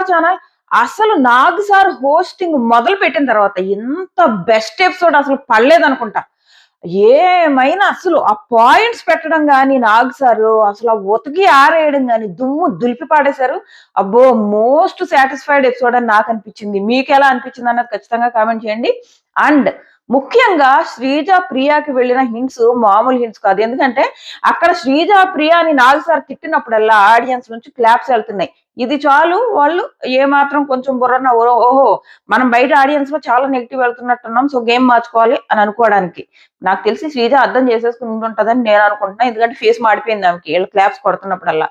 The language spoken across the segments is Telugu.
సార్ ఛానల్ అసలు నాగ్ సార్ హోస్టింగ్ మొదలు పెట్టిన తర్వాత ఇంత బెస్ట్ ఎపిసోడ్ అసలు పడలేదనుకుంటా. ఏమైనా అసలు ఆ పాయింట్స్ పెట్టడం గాని నాగ్ సారు అసలు ఆ ఉతికి ఆరేయడం గాని దుమ్ము దులిపి పాడేశారు. అబ్బో! మోస్ట్ సాటిస్ఫైడ్ ఎపిసోడ్ అని నాకు అనిపించింది. మీకెలా అనిపించింది అన్నది ఖచ్చితంగా కామెంట్ చేయండి. అండ్ ముఖ్యంగా శ్రీజ ప్రియాకి వెళ్ళిన హింట్స్ మామూలు హింట్స్ కాదు. ఎందుకంటే అక్కడ శ్రీజ ప్రియాని నాగ్ సార్ తిట్టినప్పుడల్లా ఆడియన్స్ నుంచి క్లాప్స్ వెళ్తున్నాయి. ఇది చాలు వాళ్ళు ఏమాత్రం కొంచెం బుర్రన ఓహో మనం బయట ఆడియన్స్ లో చాలా నెగిటివ్ వెళ్తున్నట్టున్నాం, సో గేమ్ మార్చుకోవాలి అని అనుకోవడానికి. నాకు తెలిసి శ్రీజ అర్థం చేసేసుకుని ఉంటుందని నేను అనుకుంటున్నా. ఎందుకంటే ఫేస్ మాడిపోయింది ఆమెకి వీళ్ళు క్లాప్స్ కొడుతున్నప్పుడల్లా.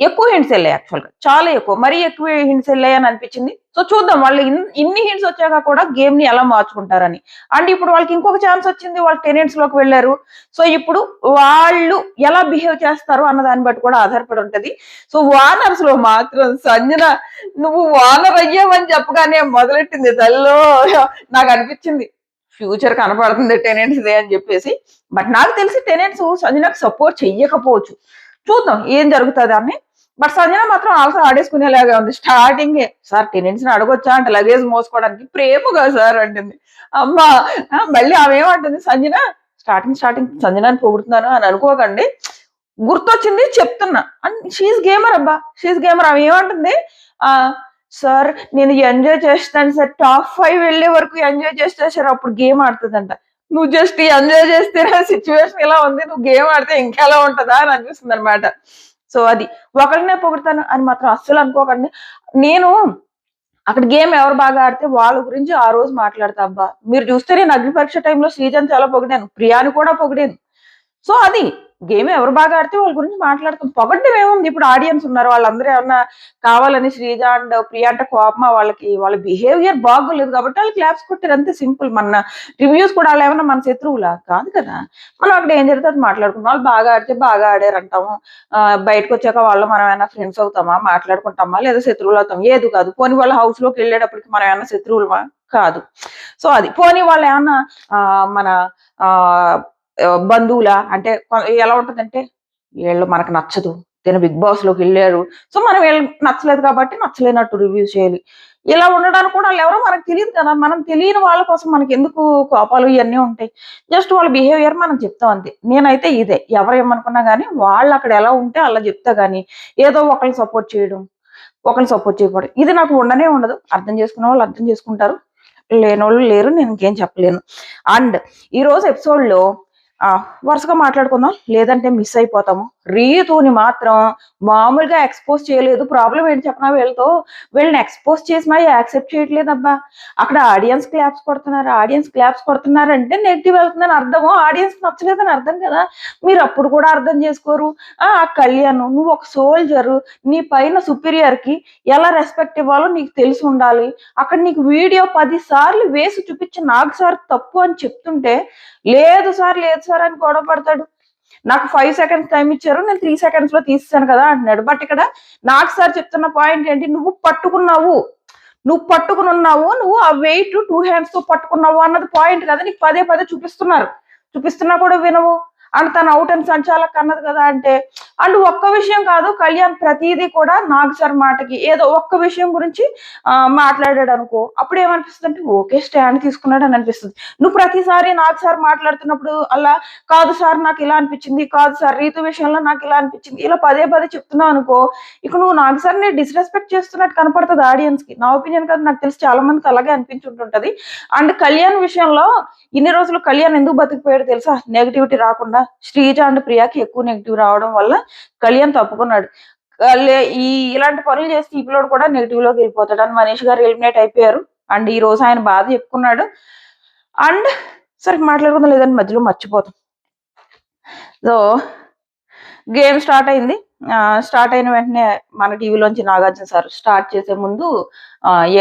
ఎక్కువ హింట్స్ వెళ్ళాయి యాక్చువల్ గా, చాలా ఎక్కువ, మరీ ఎక్కువ హింట్స్ వెళ్ళాయి అని అనిపించింది. సో చూద్దాం వాళ్ళు ఇన్ని హింట్స్ వచ్చాక కూడా గేమ్ ని ఎలా మార్చుకుంటారని. అండ్ ఇప్పుడు వాళ్ళకి ఇంకొక ఛాన్స్ వచ్చింది, వాళ్ళు టెనెంట్స్ లోకి వెళ్ళారు. సో ఇప్పుడు వాళ్ళు ఎలా బిహేవ్ చేస్తారు అన్న దాన్ని బట్టి కూడా ఆధారపడి ఉంటది. సో వానర్స్ లో మాత్రం సంజన నువ్వు వానర్ అయ్యావని చెప్పగానే మొదలెట్టింది తల్లో. నాకు అనిపించింది ఫ్యూచర్ కనపడుతుంది టెనెంట్స్ దే అని చెప్పేసి. బట్ నాకు తెలిసి టెనెంట్స్ సంజనకు సపోర్ట్ చెయ్యకపోవచ్చు. చూద్దాం ఏం జరుగుతుంది అని. బట్ సంజన మాత్రం ఆల్సో ఆడేసుకునేలాగా ఉంది. స్టార్టింగే సార్ టెనెంట్స్ ని అడగొచ్చా అంటే లగేజ్ మోసుకోవడానికి, ప్రేమగా సార్ అంటుంది. అమ్మా మళ్ళీ ఆమె ఏమంటుంది సంజన, స్టార్టింగ్ సంజనాన్ని పొగుడుతున్నాను అని అనుకోకండి, గుర్తొచ్చింది చెప్తున్నా. అండ్ షీఈ్ గేమర్ అబ్బా, షీఈ్ గేమర్. ఆమె ఏమంటుంది, సార్ నేను ఎంజాయ్ చేస్తాను సార్, టాప్ 5 వెళ్ళే వరకు ఎంజాయ్ చేస్తే సార్ అప్పుడు గేమ్ ఆడుతుందంట. నువ్వు జస్ట్ ఎంజాయ్ చేస్తేనే సిచ్యువేషన్ ఇలా ఉంది, నువ్వు గేమ్ ఆడితే ఇంకెలా ఉంటుందా అని అనిపిస్తుంది అనమాట. సో అది ఒకరినే పొగుడతాను అని మాత్రం అస్సలు అనుకోకండి. నేను అక్కడ గేమ్ ఎవరు బాగా ఆడితే వాళ్ళ గురించి ఆ రోజు మాట్లాడతా. అబ్బా మీరు చూస్తే నేను అగ్ని పరీక్ష టైంలో శ్రీజన్ చాలా పొగిడాను, ప్రియాని కూడా పొగిడాను. సో అది గేమ్ ఎవరు బాగా ఆడితే వాళ్ళ గురించి మాట్లాడతాం. పొగడ్డం ఏముంది, ఇప్పుడు ఆడియన్స్ ఉన్నారు వాళ్ళందరూ ఏమన్నా కావాలని శ్రీజ అండ్ ప్రియా అంటే కోపమా వాళ్ళకి, వాళ్ళ బిహేవియర్ బాగోలేదు కాబట్టి వాళ్ళు క్లాప్స్ కొట్టారు అంతే, సింపుల్. మన రివ్యూస్ కూడా వాళ్ళు ఏమన్నా మన శత్రువులా కాదు కదా. మనం అక్కడ ఏం జరుగుతుంది మాట్లాడుకుంటాం. వాళ్ళు బాగా ఆడితే బాగా ఆడారు అంటాము, బయటకు వచ్చాక వాళ్ళు మనం ఏమైనా ఫ్రెండ్స్ అవుతామా, మాట్లాడుకుంటామా, లేదా శత్రువులు అవుతాం, ఏది కాదు. పోనీ వాళ్ళ హౌస్ లోకి వెళ్ళేటప్పటికి మనం ఏమన్నా శత్రువులమా కాదు. సో అది పోనీ వాళ్ళు ఏమన్నా మన బంధువులా అంటే ఎలా ఉంటదంటే వీళ్ళు మనకు నచ్చదు, తిన బిగ్ బాస్ లోకి వెళ్ళారు, సో మనం వీళ్ళకి నచ్చలేదు కాబట్టి నచ్చలేనట్టు రివ్యూ చేయాలి. ఇలా ఉండడానికి కూడా వాళ్ళు ఎవరో మనకు తెలియదు కదా. మనం తెలియని వాళ్ళ కోసం మనకి ఎందుకు కోపాలు ఇవన్నీ ఉంటాయి. జస్ట్ వాళ్ళ బిహేవియర్ మనం చెప్తాం అంతే. నేనైతే ఇదే, ఎవరు ఏమనుకున్నా కానీ వాళ్ళు అక్కడ ఎలా ఉంటే అలా చెప్తా గానీ ఏదో ఒకరిని సపోర్ట్ చేయడం, ఒకరిని సపోర్ట్ చేయకూడదు, ఇది నాకు ఉండనే ఉండదు. అర్థం చేసుకునే వాళ్ళు అర్థం చేసుకుంటారు, లేనోళ్ళు లేరు, నేను ఇంకేం చెప్పలేను. అండ్ ఈ రోజు ఎపిసోడ్ లో వరుసగా మాట్లాడుకుందాం, లేదంటే మిస్ అయిపోతాము. రీతుని మాత్రం మామూలుగా ఎక్స్పోజ్ చేయలేదు. ప్రాబ్లం ఏంటి చెప్పనా, వీళ్ళని ఎక్స్పోజ్ చేసినా యాక్సెప్ట్ చేయట్లేదు అబ్బా. అక్కడ ఆడియన్స్ క్లాప్స్ కొడుతున్నారంటే నెగిటివ్ వెళ్తుందని అర్థము, ఆడియన్స్ నచ్చలేదని అర్థం కదా. మీరు అప్పుడు కూడా అర్థం చేసుకోరు. కళ్యాణ్ నువ్వు ఒక సోల్జరు, నీ పైన సుపీరియర్ కి ఎలా రెస్పెక్ట్ ఇవ్వాలో నీకు తెలిసి ఉండాలి. అక్కడ నీకు వీడియో 10 సార్లు వేసి చూపించి నాగ్ సార్ తప్పు అని చెప్తుంటే లేదు సార్ అని గొడవ పడతాడు. నాకు 5 seconds టైం ఇచ్చారు, నేను 3 seconds లో తీసేసాను కదా అంటున్నాడు. బట్ ఇక్కడ నాగ్ సార్ చెప్తున్న పాయింట్ ఏంటి, నువ్వు పట్టుకుని ఉన్నావు, నువ్వు ఆ వెయిట్ 2 hands తో పట్టుకున్నావు అన్నది పాయింట్ కదా. నీకు పదే చూపిస్తున్నా కూడా వినవు. అండ్ తను అవుట్ అండ్ సంచాలక్ అన్నది కదా అంటే. అండ్ ఒక్క విషయం కాదు, కళ్యాణ్ ప్రతిదీ కూడా నాగ్ సార్ మాటకి ఏదో ఒక్క విషయం గురించి మాట్లాడాడు అనుకో, అప్పుడు ఏమనిపిస్తుంది అంటే ఓకే స్టాండ్ తీసుకున్నాడు అని అనిపిస్తుంది. నువ్వు ప్రతిసారి నాగ్ సార్ మాట్లాడుతున్నప్పుడు అలా కాదు సార్ నాకు ఇలా అనిపించింది, కాదు సార్ రీతు విషయంలో నాకు ఇలా అనిపించింది, ఇలా పదే చెప్తున్నావు అనుకో, ఇక నువ్వు నాగ్ సార్ ని డిస్రెస్పెక్ట్ చేస్తున్నట్టు కనపడుతుంది ఆడియన్స్ కి. నా ఒపీనియన్ కాదు, నాకు తెలిసి చాలా మందికి అలాగే అనిపించుంటుంటది. అండ్ కళ్యాణ్ విషయంలో ఇన్ని రోజులు కళ్యాణ్ ఎందుకు బతికిపోయాడు తెలుసా, నెగిటివిటీ రాకుండా. శ్రీజ అండ్ ప్రియాకి ఎక్కువ నెగిటివ్ రావడం వల్ల కళ్యాణ్ తప్పుకున్నాడు. ఇలాంటి పనులు చేస్తే ఈ పిల్లోడు కూడా నెగిటివ్ లోకి వెళ్ళిపోతాడు అని మనీష్ గారు ఎలిమినేట్ అయిపోయారు. అండ్ ఈ రోజు ఆయన బాధ చెప్పుకున్నాడు. అండ్ సరే మాట్లాడుకుందాం, లేదని మధ్యలో మర్చిపోతాం. సో గేమ్ స్టార్ట్ అయింది. స్టార్ట్ అయిన వెంటనే మన టీవీలోంచి నాగార్జున సార్ స్టార్ట్ చేసే ముందు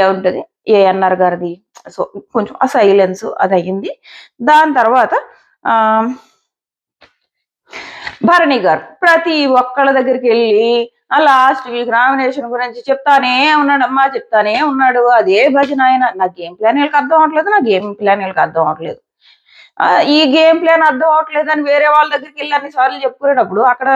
ఏముంటది ఏఎన్ఆర్ గారిది, సో కొంచెం ఆ సైలెన్స్ అది అయ్యింది. దాని తర్వాత భరణి గారు ప్రతి ఒక్కళ్ళ దగ్గరికి వెళ్ళి లాస్ట్ వీక్ నామినేషన్ గురించి చెప్తానే ఉన్నాడు. అదే భజన ఆయన. నా గేమ్ ప్లాన్ వీళ్ళకి అర్థం అవట్లేదు. ఈ గేమ్ ప్లాన్ అర్థం అవ్వట్లేదు అని వేరే వాళ్ళ దగ్గరికి వెళ్ళి అన్ని సార్లు చెప్పుకునేటప్పుడు అక్కడ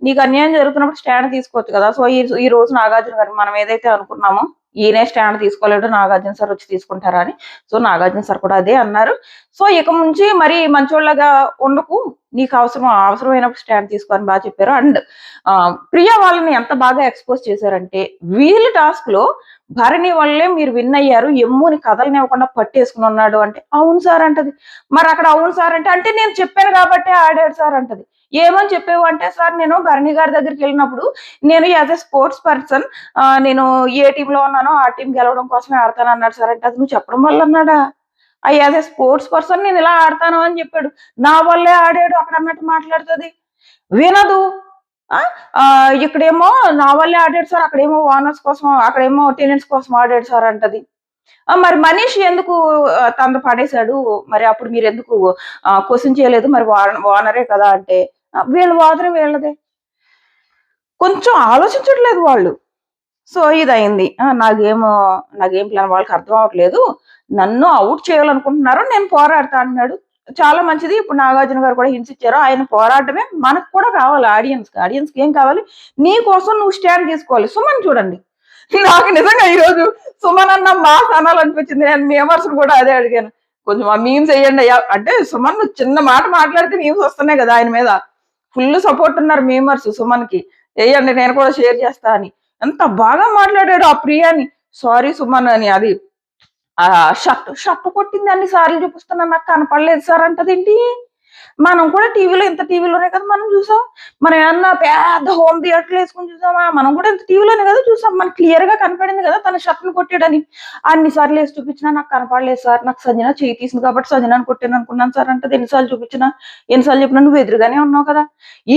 నీకు అన్యాయం జరుగుతున్నప్పుడు స్టాండ్ తీసుకోవచ్చు కదా. సో ఈ రోజు నాగార్జున గారు మనం ఏదైతే అనుకున్నామో ఈయనే స్టాండ్ తీసుకోలేడు, నాగార్జున సార్ వచ్చి తీసుకుంటారా అని. సో నాగార్జున సార్ కూడా అదే అన్నారు. సో ఇక నుంచి మరి మంచోళ్ళగా ఉండకు, నీకు అవసరమైనప్పుడు స్టాండ్ తీసుకొని బాగా చెప్పారు. అండ్ ప్రియా వాళ్ళని ఎంత బాగా ఎక్స్పోజ్ చేశారంటే, వీళ్ళ టాస్క్ లో భరణి వల్లే మీరు విన్ అయ్యారు, ఎమ్ముని కథలనివ్వకుండా పట్టేసుకుని ఉన్నాడు అంటే అవును సార్ అంటది. మరి అక్కడ అవును సార్ అంటే నేను చెప్పాను కాబట్టి ఆడాడు సార్ అంటది. ఏమని చెప్పేవు అంటే, సార్ నేను భరణి గారి దగ్గరికి వెళ్ళినప్పుడు నేను యాజ్ ఎ స్పోర్ట్స్ పర్సన్ నేను ఏ టీమ్ లో ఉన్నానో ఆ టీం గెలవడం కోసమే ఆడతాను అన్నాడు సార్ అంటే, అది నువ్వు చెప్పడం వల్ల అన్నాడా? యాజ్ ఎ స్పోర్ట్స్ పర్సన్ నేను ఇలా ఆడతాను అని చెప్పాడు, నా వల్లే ఆడాడు అక్కడ అన్నట్టు మాట్లాడుతుంది. వినదు. ఇక్కడేమో నా వల్లే ఆడాడు సార్, అక్కడేమో ఓనర్స్ కోసం, అక్కడేమో టెనెంట్స్ కోసం ఆడాడు సార్ అంటది. మరి మనీష్ ఎందుకు తనతో పడేశాడు, మరి అప్పుడు మీరు ఎందుకు క్వశ్చన్ చేయలేదు, మరి ఓనరే కదా అంటే వీళ్ళ వాదన వీళ్ళదే, కొంచెం ఆలోచించట్లేదు వాళ్ళు. సో ఇదయింది. నాకేం ప్లాన్ వాళ్ళకి అర్థం అవ్వట్లేదు, నన్ను అవుట్ చేయాలనుకుంటున్నారు, నేను పోరాడతా అన్నాడు. చాలా మంచిది. ఇప్పుడు నాగార్జున గారు కూడా హింట్స్ ఇచ్చారు, ఆయన పోరాటమే మనకు కూడా కావాలి. ఆడియన్స్ కి ఏం కావాలి, నీ కోసం నువ్వు స్టాండ్ తీసుకోవాలి. సుమన్ చూడండి, నాకు నిజంగా ఈరోజు సుమన్ అన్న మాస్ అనాలనిపించింది. నేను మేమర్స్ కూడా అదే అడిగాను, కొంచెం ఆ మీమ్స్ వేయండి అయ్యా అంటే. సుమన్ నువ్వు చిన్న మాట మాట్లాడితే మీమ్స్ వస్తున్నాయి కదా ఆయన మీద, ఫుల్ సపోర్ట్ ఉన్నారు మేమర్స్ సుమన్ కి, వేయండి నేను కూడా షేర్ చేస్తా అని. ఎంత బాగా మాట్లాడాడు ఆ ప్రియాని. సారీ సుమన్ అని, అది ఆ షర్ట్ కొట్టింది అన్ని సార్లు చూపిస్తున్నా, నాకు కనపడలేదు సార్ అంటదేంటి. మనం కూడా టీవీలో, ఇంత టీవీలోనే కదా మనం చూసాం, మనం ఏమన్నా పెద్ద హోమ్ థియేటర్లు వేసుకుని చూసామా, మనం కూడా ఇంత టీవీలోనే కదా చూసాం, మనకు క్లియర్ గా కనపడింది కదా తన షర్ట్ను కొట్టాడని. అన్ని సార్లు వేసి చూపించినా నాకు కనపడలేదు సార్, నాకు సంజన చేయి తీసింది కాబట్టి సంజనాన్ని కొట్టాను అనుకున్నాను సార్ అంటే, ఎన్నిసార్లు చూపించినా ఎన్నిసార్లు చెప్పినా నువ్వు ఎదురుగానే ఉన్నావు కదా.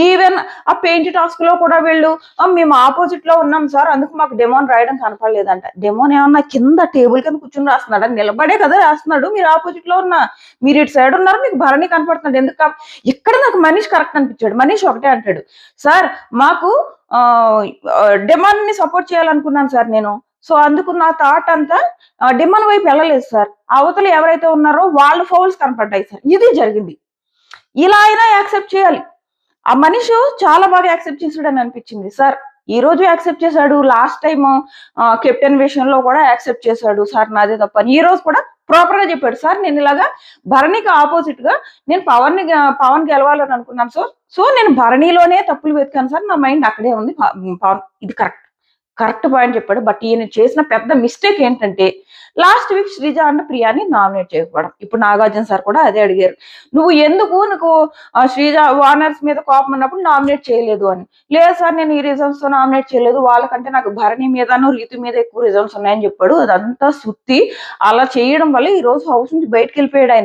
ఈవెన్ ఆ పెయింట్ టాస్క్ లో కూడా వీళ్ళు మేము ఆపోజిట్ లో ఉన్నాం సార్ అందుకు మాకు డెమోన్ రాయడం కనపడలేదంట. డెమోన్ ఏమన్నా కింద టేబుల్ కింద కూర్చుని రాస్తున్నాడు, నిలబడే కదా రాస్తున్నాడు. మీరు ఆపోజిట్ లో ఉన్నా, మీరు ఇటు సైడ్ ఉన్నారు, మీకు భరణి కనపడుతున్నాడు. ఎందుకు ఇక్కడ నాకు మనీష్ కరెక్ట్ అనిపించాడు. మనీష్ ఒకటే అంటాడు, సార్ మాకు డెమాన్ ని సపోర్ట్ చేయాలనుకున్నాను సార్ నేను, సో అందుకు నా థాట్ అంతా డెమాన్ వైపు వెళ్ళలేదు సార్, అవతల ఎవరైతే ఉన్నారో వాళ్ళు ఫౌల్స్ కనపడ్డాయి సార్, ఇది జరిగింది. ఇలా అయినా యాక్సెప్ట్ చేయాలి. ఆ మనిషి చాలా బాగా యాక్సెప్ట్ చేసాడని అనిపించింది సార్. ఈ రోజు యాక్సెప్ట్ చేశాడు, లాస్ట్ టైం కెప్టెన్ విషయంలో కూడా యాక్సెప్ట్ చేశాడు, సార్ నాదే తప్ప అని. ఈ రోజు కూడా ప్రాపర్ గా చెప్పాడు, సార్ నేను ఇలాగా భరణికి ఆపోజిట్ గా నేను పవన్ గెలవాలని అనుకున్నాను సార్, సో నేను భరణిలోనే తప్పులు వెతికాను సార్, నా మైండ్ అక్కడే ఉంది పవన్, ఇది కరెక్ట్ పాయింట్ చెప్పాడు. బట్ ఈయన చేసిన పెద్ద మిస్టేక్ ఏంటంటే లాస్ట్ వీక్ శ్రీజ అండ్ ప్రియాని నామినేట్ చేయకపోవడం. ఇప్పుడు నాగార్జున సార్ కూడా అదే అడిగారు, నువ్వు ఎందుకు శ్రీజ ఓనర్స్ మీద కోపం ఉన్నప్పుడు నామినేట్ చేయలేదు అని. లేదు సార్ నేను ఈ రీజన్స్ తో నామినేట్ చేయలేదు, వాళ్ళకంటే నాకు భరణి మీదను రీతు మీద ఎక్కువ రీజన్స్ ఉన్నాయని చెప్పాడు. అదంతా సుత్తి. అలా చేయడం వల్ల ఈ రోజు హౌస్ నుంచి బయటకు వెళ్ళిపోయాడు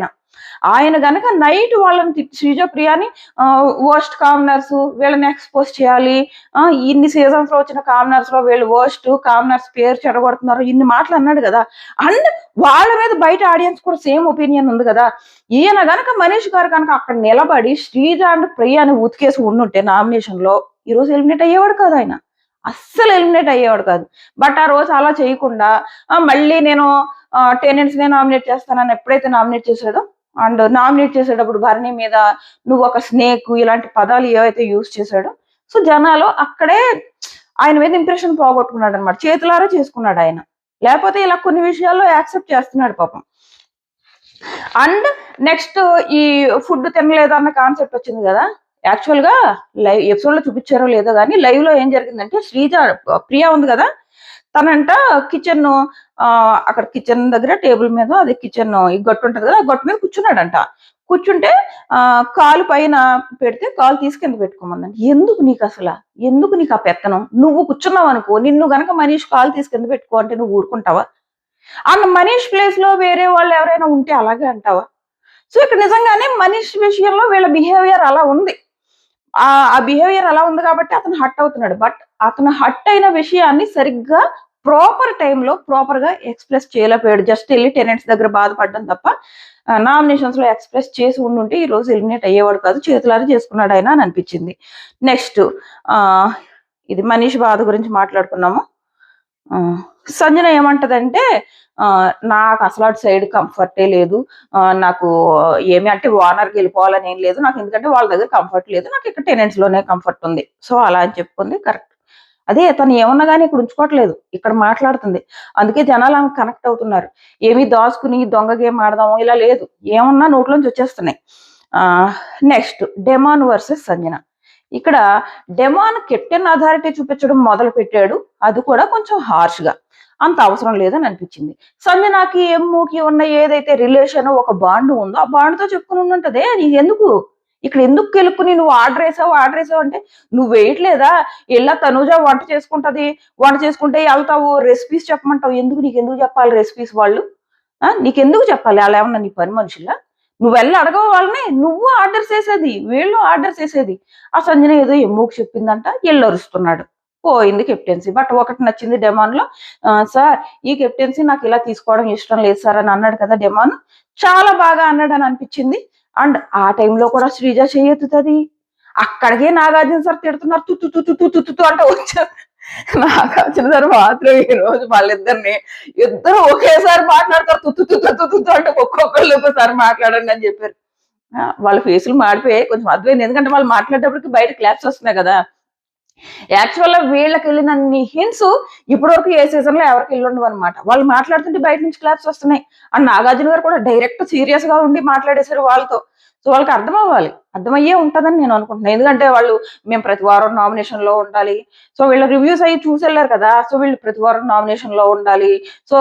ఆయన గనక నైట్ వాళ్ళని శ్రీజ ప్రియాని వర్స్ట్ కామనర్స్, వీళ్ళని ఎక్స్పోజ్ చేయాలి, ఇన్ని సీజన్స్ లో వచ్చిన కామనర్స్ లో వీళ్ళు వర్స్ట్, కామనర్స్ పేరు చెడగొడుతున్నారు, ఇన్ని మాటలు అన్నాడు కదా. అండ్ వాళ్ళ మీద బయట ఆడియన్స్ కూడా సేమ్ ఒపీనియన్ ఉంది కదా. ఈయన గనక మనీష్ గారు కనుక అక్కడ నిలబడి శ్రీజ అండ్ ప్రియాని ఉతికేసి ఉండుంటే నామినేషన్ లో ఈ రోజు ఎలిమినేట్ అయ్యేవాడు కాదు ఆయన, అస్సలు ఎలిమినేట్ అయ్యేవాడు కాదు. బట్ ఆ రోజు అలా చేయకుండా మళ్ళీ నేను టెనెంట్స్ నే నామినేట్ చేస్తానని ఎప్పుడైతే నామినేట్ చేశాడో, అండ్ నామినేట్ చేసేటప్పుడు భరణి మీద నువ్వు ఒక స్నేక్ ఇలాంటి పదాలు ఏవైతే యూజ్ చేశాడో, సో జనాలు అక్కడే ఆయన మీద ఇంప్రెషన్ పోగొట్టుకున్నాడు అనమాట, చేతులారా చేసుకున్నాడు ఆయన. లేకపోతే ఇలా కొన్ని విషయాల్లో యాక్సెప్ట్ చేస్తున్నాడు పాపం. అండ్ నెక్స్ట్ ఈ ఫుడ్ తినలేదు అన్న కాన్సెప్ట్ వచ్చింది కదా. యాక్చువల్ గా లైవ్ ఎపిసోడ్ లో చూపించారో లేదో కానీ లైవ్ లో ఏం జరిగిందంటే, శ్రీజ ప్రియా ఉంది కదా, తనంట కిచెన్ అక్కడ కిచెన్ దగ్గర టేబుల్ మీద, అది కిచెన్ ఈ గట్టు ఉంటది కదా, ఆ గట్టు మీద కూర్చున్నాడంట. కూర్చుంటే కాలు పైన పెడితే కాలు తీసి కింద పెట్టుకోమందండి. ఎందుకు నీకు ఆ పెత్తనం? నువ్వు కూర్చున్నావు అనుకో, నిన్ను గనక మనీష్ కాలు తీసి కింద పెట్టుకో అంటే నువ్వు ఊరుకుంటావా? అన్న మనీష్ ప్లేస్ లో వేరే వాళ్ళు ఎవరైనా ఉంటే అలాగే అంటావా? సో ఇక్కడ నిజంగానే మనీష్ విషయంలో వీళ్ళ బిహేవియర్ అలా ఉంది. ఆ బిహేవియర్ అలా ఉంది కాబట్టి అతను హట్ అవుతున్నాడు. బట్ అతను హట్ అయిన విషయాన్ని సరిగ్గా ప్రాపర్ టైంలో ప్రాపర్ గా ఎక్స్ప్రెస్ చేయలేకపోయాడు. జస్ట్ వెళ్ళి టెనెంట్స్ దగ్గర బాధపడడం తప్ప నామినేషన్స్ లో ఎక్స్ప్రెస్ చేసి ఉండుంటే ఈ రోజు ఎలిమినేట్ అయ్యేవాడు కాదు, చేతులారా చేసుకున్నాడు ఆయన అని అనిపించింది. నెక్స్ట్ ఇది మనీష్ బాధ గురించి మాట్లాడుకున్నాము. సంజన ఏమంటదంటే నాకు అసలు అటు సైడ్ కంఫర్టే లేదు. నాకు ఏమి అంటే ఓనర్‌కి వెళ్ళిపోవాలని ఏం లేదు. నాకు ఎందుకంటే వాళ్ళ దగ్గర కంఫర్ట్ లేదు. నాకు ఇక్కడ టెనెంట్స్ లోనే కంఫర్ట్ ఉంది. సో, అలా అని చెప్పుకుంది కరెక్ట్. అదే తను ఏమన్నా గాని ఇక్కడ ఉంచుకోవట్లేదు. ఇక్కడ మాట్లాడుతుంది. అందుకే జనాలు ఆమెకు కనెక్ట్ అవుతున్నారు. ఏమి దాచుకుని దొంగ గేమ్ ఆడదాము ఇలా లేదు. ఏమన్నా నోట్లోంచి వచ్చేస్తున్నాయి. Next demon versus Sanjana. ఇక్కడ డెమాన్ కెప్టెన్ అథారిటీ చూపించడం మొదలుపెట్టాడు. అది కూడా కొంచెం హార్ష్‌గా. అంత అవసరం లేదని అనిపించింది. సంజనకి, ఎమ్ముకి ఉన్న ఏదైతే రిలేషన్ ఒక బాండ్ ఉందో, ఆ బాండ్‌తో చెప్పుకొని ఉండుంటదే. నీకెందుకు? ఇక్కడ ఎందుకు కెలుక్కుని నువ్వు ఆర్డర్ ఏసావు అంటే నువ్వు వేయట్లేదా? ఎల్లా తనూజ వంట చేసుకుంటది. వంట చేసుకుంటే ఎళ్తావు. రెసిపీస్ చెప్పమంటావు. నీకెందుకు చెప్పాలి రెసిపీస్ వాళ్ళు? నీకెందుకు చెప్పాలి? ఆళ్ళేమన్నా నీ పని మనుషులా? నువ్వెళ్ళి అడగవు వాళ్ళని. నువ్వు ఆర్డర్స్ ఏసేది. వీళ్ళు ఆర్డర్స్ ఏసేది. ఆ సంజన ఏదో ఎమ్మోకి చెప్పిందంట. ఎళ్ళరుస్తున్నాడు. పోయింది కెప్టెన్సీ. బట్ ఒకటి నచ్చింది డెమాన్‌లో. సార్ ఈ కెప్టెన్సీ నాకు ఇలా తీసుకోవడం ఇష్టం లేదు సార్ అని అన్నాడు కదా డెమాన్. చాలా బాగా అన్నాడని అనిపించింది. అండ్ ఆ టైంలో కూడా శ్రీజ చెయ్యెత్తుతది. అక్కడికే నాగార్జున సార్ తిడుతున్నారు. తు తు తు తు తు తు తు అంట వచ్చారు. నాగార్జున సార్ మాత్రం ఈ రోజు వాళ్ళిద్దరిని ఇద్దరు ఒకేసారి మాట్లాడతారు. తు తు తు తు తు తు అంటే ఒక్కొక్కళ్ళు ఒక్కోసారి మాట్లాడండి అని చెప్పారు. వాళ్ళ ఫేసులు మాడిపోయాయి. కొంచెం అర్థమైంది. ఎందుకంటే వాళ్ళు మాట్లాడేటప్పటికి బయట క్లాప్స్ వస్తున్నాయి కదా! యాక్చువల్‌గా వీళ్ళకెళ్ళినన్ని హింట్స్ ఇప్పటి వరకు ఏ సీజన్‌లో ఎవరికీ ఎళ్ళుండవనమాట. వాళ్ళు మాట్లాడుతుంటే బయట నుంచి క్లాప్స్ వస్తున్నాయి. అండ్ నాగార్జున గారు కూడా డైరెక్ట్ సీరియస్‌గా ఉండి మాట్లాడేసారు వాళ్ళతో. సో, వాళ్ళకి అర్థమవ్వాలి. అర్థమయ్యే ఉంటదని నేను అనుకుంటున్నాను. ఎందుకంటే వాళ్ళు మేము ప్రతి వారం నామినేషన్‌లో ఉండాలి. సో, వీళ్ళ రివ్యూస్ అయ్యి చూసెళ్లారు కదా! సో, వీళ్ళు ప్రతి వారం నామినేషన్‌లో ఉండాలి. సో,